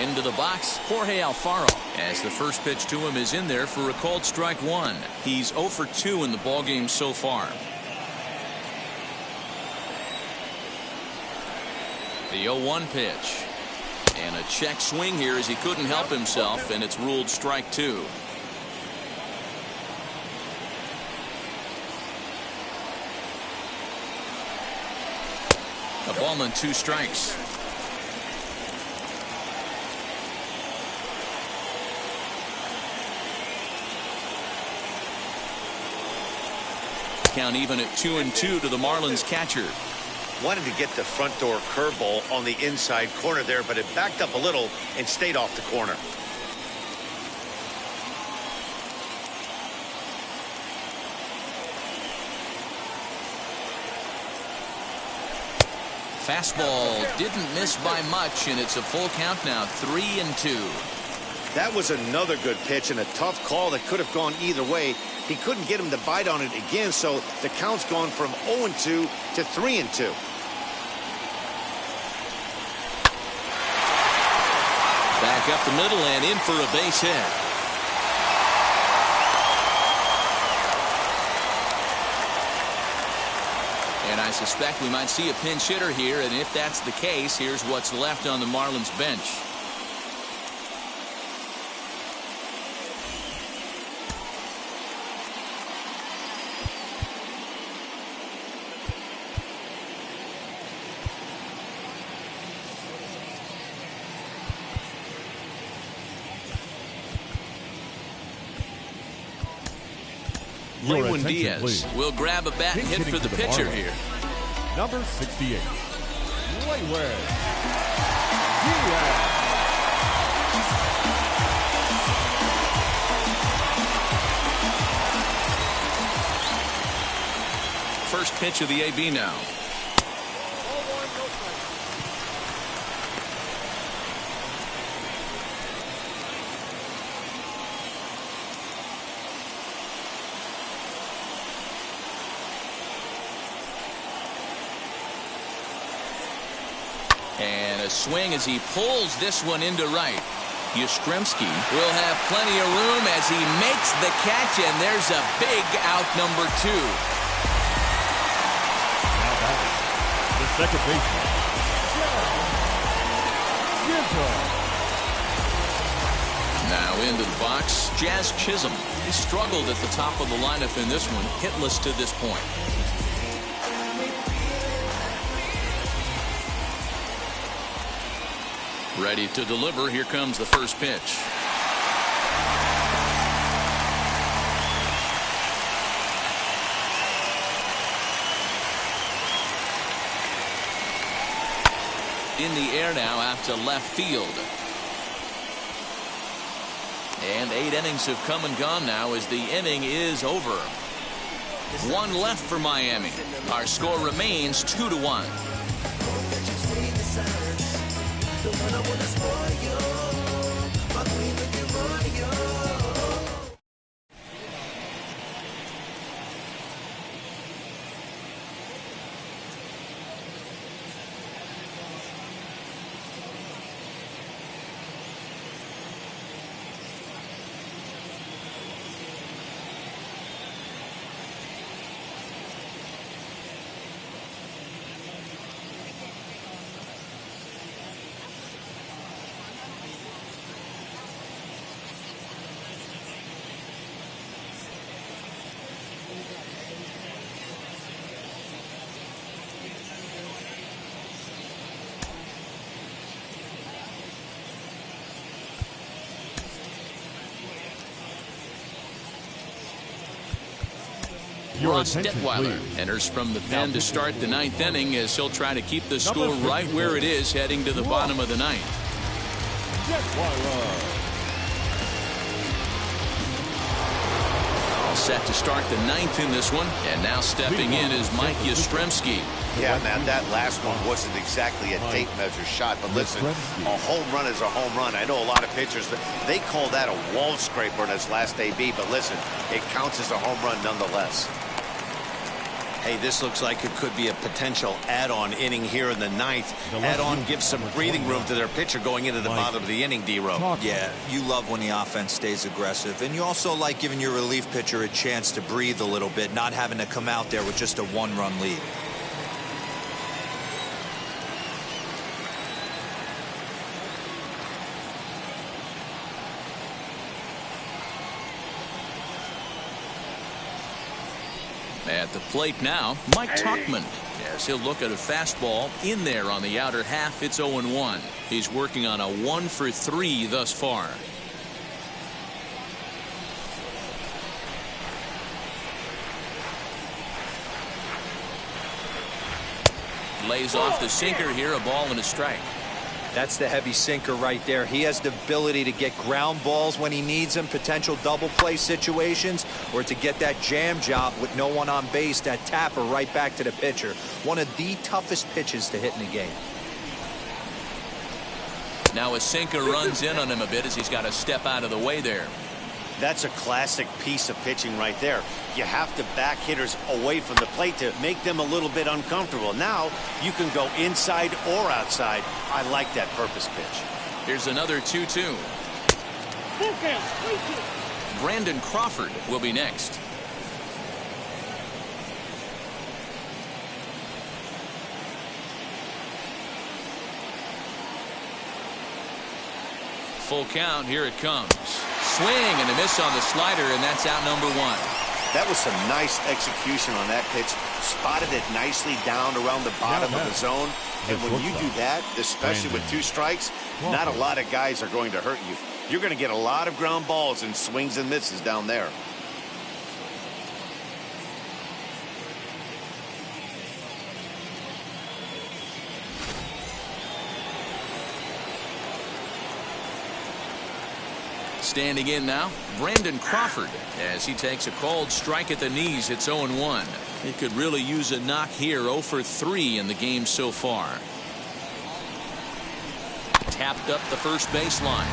Into the box, Jorge Alfaro, as the first pitch to him is in there for a called strike one. He's 0 for 2 in the ballgame so far. The 0-1 pitch. And a check swing here as he couldn't help himself, and it's ruled strike two. A ball and 2 strikes. Count even at 2-2 to the Marlins catcher. Wanted to get the front door curveball on the inside corner there, but it backed up a little and stayed off the corner. Fastball didn't miss by much, and it's a full count now, 3-2. That was another good pitch and a tough call that could have gone either way. He couldn't get him to bite on it again, so the count's gone from 0-2 to 3-2. Back up the middle and in for a base hit. And I suspect we might see a pinch hitter here, and if that's the case, here's what's left on the Marlins bench. Marlins Diaz will grab a bat and hit for the pitcher here. Number 68, Marlins Diaz. First pitch of the AB now. And a swing as he pulls this one into right. Yastrzemski will have plenty of room as he makes the catch, and there's a big out, number 2. Now batting, the second baseman, now into the box, Jazz Chisholm. He struggled at the top of the lineup in this one, hitless to this point. Ready to deliver. Here comes the first pitch. In the air now out to left field. And 8 innings have come and gone now as the inning is over. 1 left for Miami. Our score remains 2-1. Ross Detweiler enters from the pen to start the 9th inning as he'll try to keep the score right where it is heading to the bottom of the 9th. All set to start the 9th in this one, and now stepping in is Mike Yastrzemski. Yeah, man, that last one wasn't exactly a tape measure shot, but listen, a home run is a home run. I know a lot of pitchers, they call that a wall scraper in his last AB, but listen, it counts as a home run nonetheless. Hey, this looks like it could be a potential add-on inning here in the ninth. Add-on gives some breathing room to their pitcher going into the bottom of the inning, D-Row. Yeah, you love when the offense stays aggressive. And you also like giving your relief pitcher a chance to breathe a little bit, not having to come out there with just a one-run lead. At the plate now, Mike Tuchman. Yes, he'll look at a fastball in there on the outer half. It's 0-1. He's working on a 1-for-3 thus far. Lays off the sinker here, a ball and a strike. That's the heavy sinker right there. He has the ability to get ground balls when he needs them, potential double play situations, or to get that jam job with no one on base, that tapper right back to the pitcher. One of the toughest pitches to hit in the game. Now a sinker runs in on him a bit as he's got to step out of the way there. That's a classic piece of pitching right there. You have to back hitters away from the plate to make them a little bit uncomfortable. Now you can go inside or outside. I like that purpose pitch. Here's another 2-2. Brandon Crawford will be next. Full count. Here it comes. Swing and a miss on the slider, and that's out number 1. That was some nice execution on that pitch. Spotted it nicely down around the bottom of the zone. And when you do that, especially with 2 strikes, not a lot of guys are going to hurt you. You're going to get a lot of ground balls and swings and misses down there. Standing in now, Brandon Crawford, as he takes a called strike at the knees. It's 0-1. He could really use a knock here. 0-for-3 in the game so far. Tapped up the first baseline.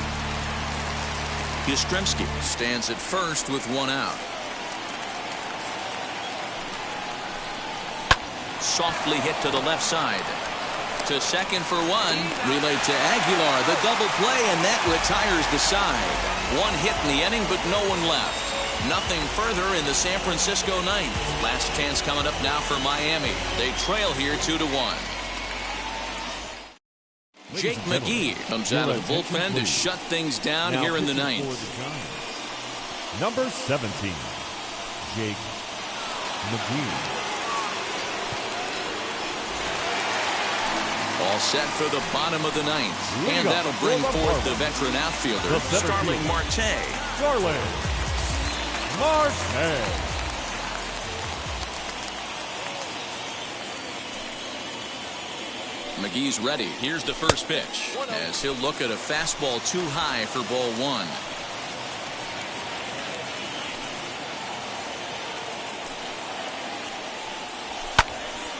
Yastrzemski stands at first with 1 out. Softly hit to the left side. To second for 1. Relayed to Aguilar. The double play, and that retires the side. 1 hit in the inning, but no one left. Nothing further in the San Francisco ninth. Last chance coming up now for Miami. They trail here 2-1. Jake McGee comes out of the bullpen to shut things down here in the ninth. Number 17, Jake McGee. All set for the bottom of the ninth. And that'll bring forth the veteran outfielder, Starling Marte. Starling Marte. McGee's ready. Here's the first pitch, as he'll look at a fastball too high for ball 1.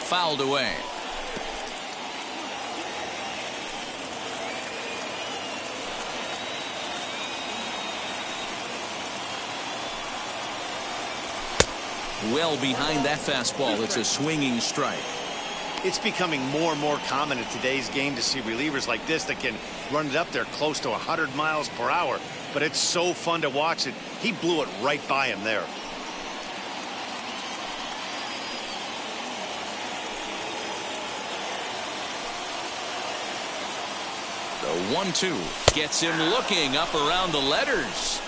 Fouled away. Well behind that fastball. It's a swinging strike. It's becoming more and more common in today's game to see relievers like this that can run it up there close to 100 miles per hour. But it's so fun to watch it. He blew it right by him there. The 1-2 gets him looking up around the letters.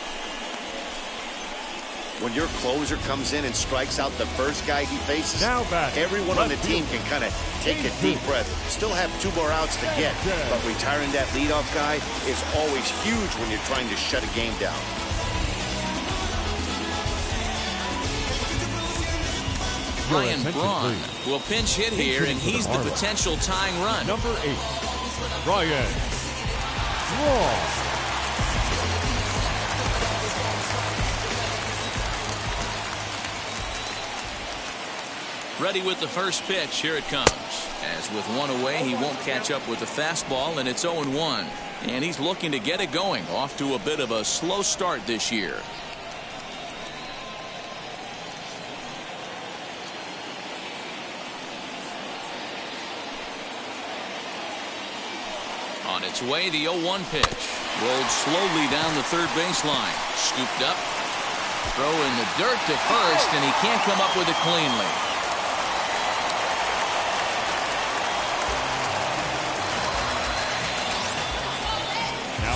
When your closer comes in and strikes out the first guy he faces, everyone on the team can kind of take a deep breath. Still have 2 more outs to get, but retiring that leadoff guy is always huge when you're trying to shut a game down. Ryan Braun will pinch hit here, and he's the potential tying run. Number 8, Ryan Braun. Ready with the first pitch. Here it comes. As with 1 away, he won't catch up with the fastball, and it's 0-1. And he's looking to get it going. Off to a bit of a slow start this year. its way, the 0-1 pitch. Rolled slowly down the third baseline. Scooped up. Throw in the dirt to first, and he can't come up with it cleanly.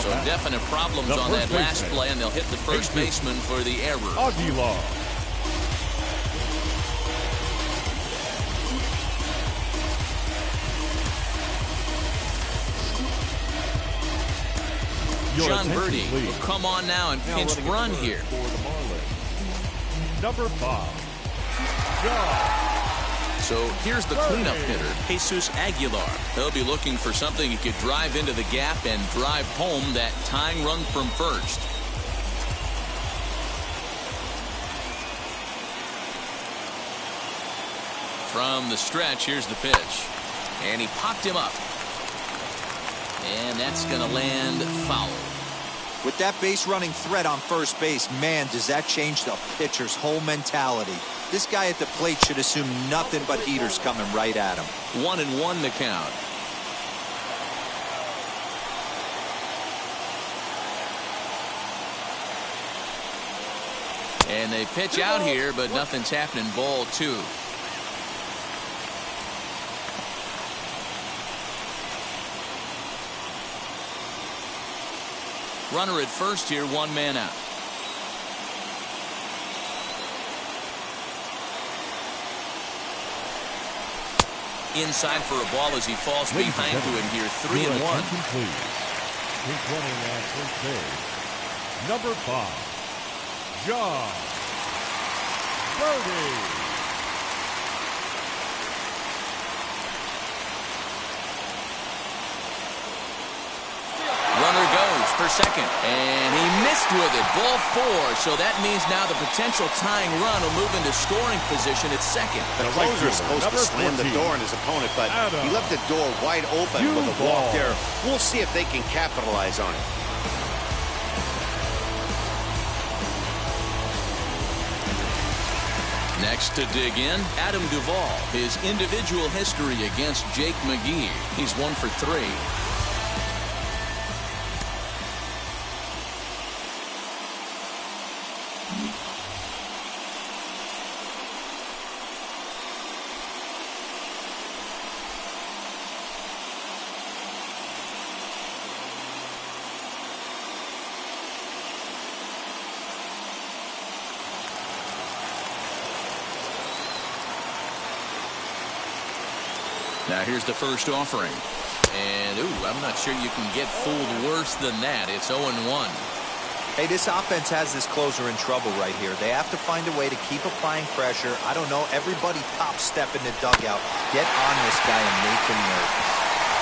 So definite problems on that last play, and they'll hit the first baseman for the error. Aguilar. John Birdie will come on now and pinch run here. For the Marlins. Number 5, John. So here's the cleanup hitter, Jesus Aguilar. He'll be looking for something he could drive into the gap and drive home that tying run from first. From the stretch, here's the pitch. And he popped him up. And that's going to land foul. With that base running threat on first base, man, does that change the pitcher's whole mentality. This guy at the plate should assume nothing but heaters coming right at him. 1-1 the count. And they pitch out here, but nothing's happening. Ball 2. Runner at first here, 1 man out. Inside for a ball as he falls behind to it here. 3-1. Running at first base, number 5, John Birdie. Runner goes for second, and he missed with it. Ball 4, so that means now the potential tying run will move into scoring position at second. The closer is supposed to slam the door on his opponent, but he left the door wide open with a walk there. We'll see if they can capitalize on it. Next to dig in, Adam Duvall. His individual history against Jake McGee. He's 1 for 3. Now here's the first offering. And, I'm not sure you can get fooled worse than that. It's 0-1. Hey, this offense has this closer in trouble right here. They have to find a way to keep applying pressure. I don't know, everybody top step in the dugout. Get on this guy and make him nervous.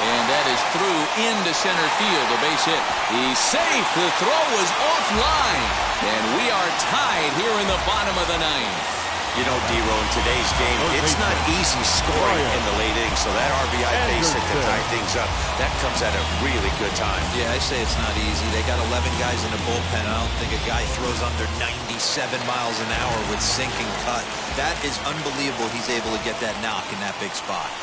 And that is through into center field, a base hit. He's safe. The throw was offline. And we are tied here in the bottom of the 9th. You know, D-Row, in today's game, it's not easy scoring in the late innings, so that RBI base hit to tie things up, that comes at a really good time. Yeah, I say it's not easy. They got 11 guys in the bullpen. I don't think a guy throws under 97 miles an hour with sinking cut. That is unbelievable he's able to get that knock in that big spot.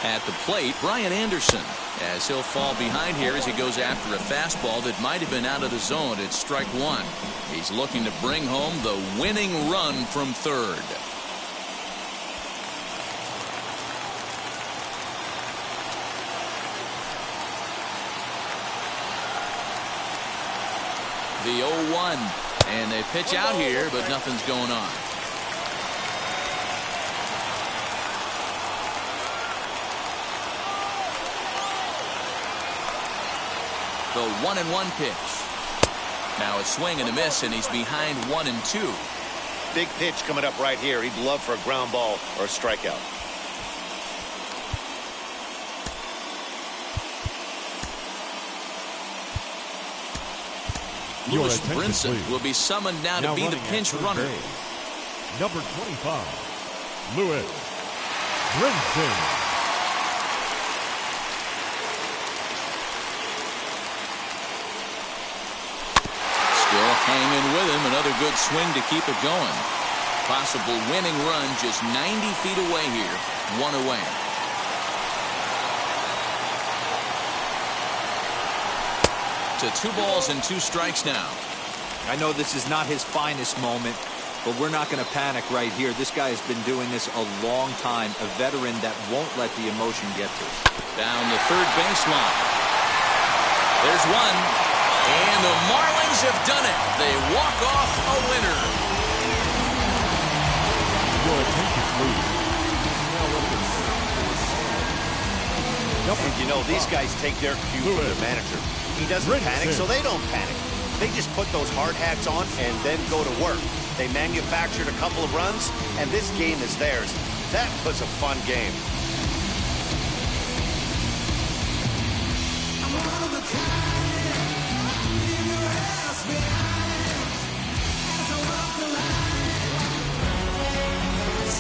At the plate, Brian Anderson, as he'll fall behind here as he goes after a fastball that might have been out of the zone. It's strike 1. He's looking to bring home the winning run from third. The 0-1, and they pitch out here, but nothing's going on. The 1-1 pitch. Now a swing and a miss, and he's behind 1-2. Big pitch coming up right here. He'd love for a ground ball or a strikeout. Lewis Brinson will be summoned now to be the pinch runner. Number 25, Lewis Brinson. Still hanging with him. Another good swing to keep it going. Possible winning run just 90 feet away here. 1 away. to 2 balls and 2 strikes now. I know this is not his finest moment, but we're not going to panic right here. This guy has been doing this a long time, a veteran that won't let the emotion get to him. Down the third baseline. There's one, and the Marlins have done it. They walk off a winner. Your attention, please. And you know, these guys take their cue from their manager. He doesn't panic, so they don't panic. They just put those hard hats on and then go to work. They manufactured a couple of runs, and this game is theirs. That was a fun game.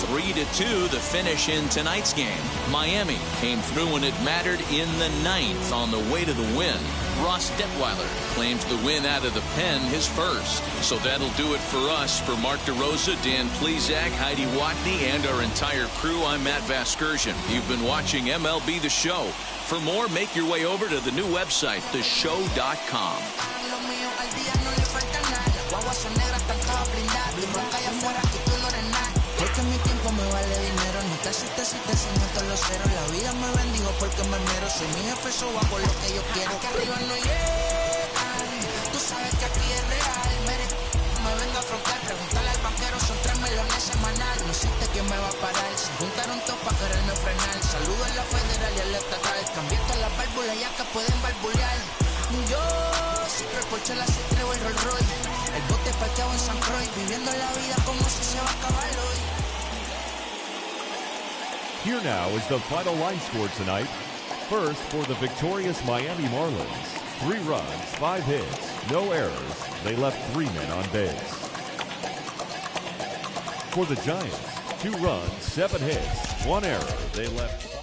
Three to 2, the finish in tonight's game. Miami came through when it mattered in the 9th on the way to the win. Ross Detweiler claims the win out of the pen, his first. So that'll do it for us. For Mark DeRosa, Dan Plesac, Heidi Watney, and our entire crew, I'm Matt Vasgersian. You've been watching MLB The Show. For more, make your way over to the new website, theshow.com. Porque mi tiempo me vale dinero, no te asustes si te enseño todos los ceros. La vida me bendijo porque me mero. Soy mi jefe, so hago lo que yo quiero. Aquí arriba no llegan, tú sabes que aquí es real. Me vengo a afrontar, preguntarle al banquero, son 3 melones semanal. No existe quien me va a parar, se juntaron todos para quererme frenar. Saludo a la federal y a la estatal, cambié todas las válvulas ya que pueden barbulear. Yo siempre el Porsche, la C3 o el Rolls Royce. El bote parqueado en San Croix, viviendo la vida como si se va a acabar hoy. Here now is the final line score tonight. First, for the victorious Miami Marlins, 3 runs, 5 hits, no errors. They left 3 men on base. For the Giants, 2 runs, 7 hits, 1 error. They left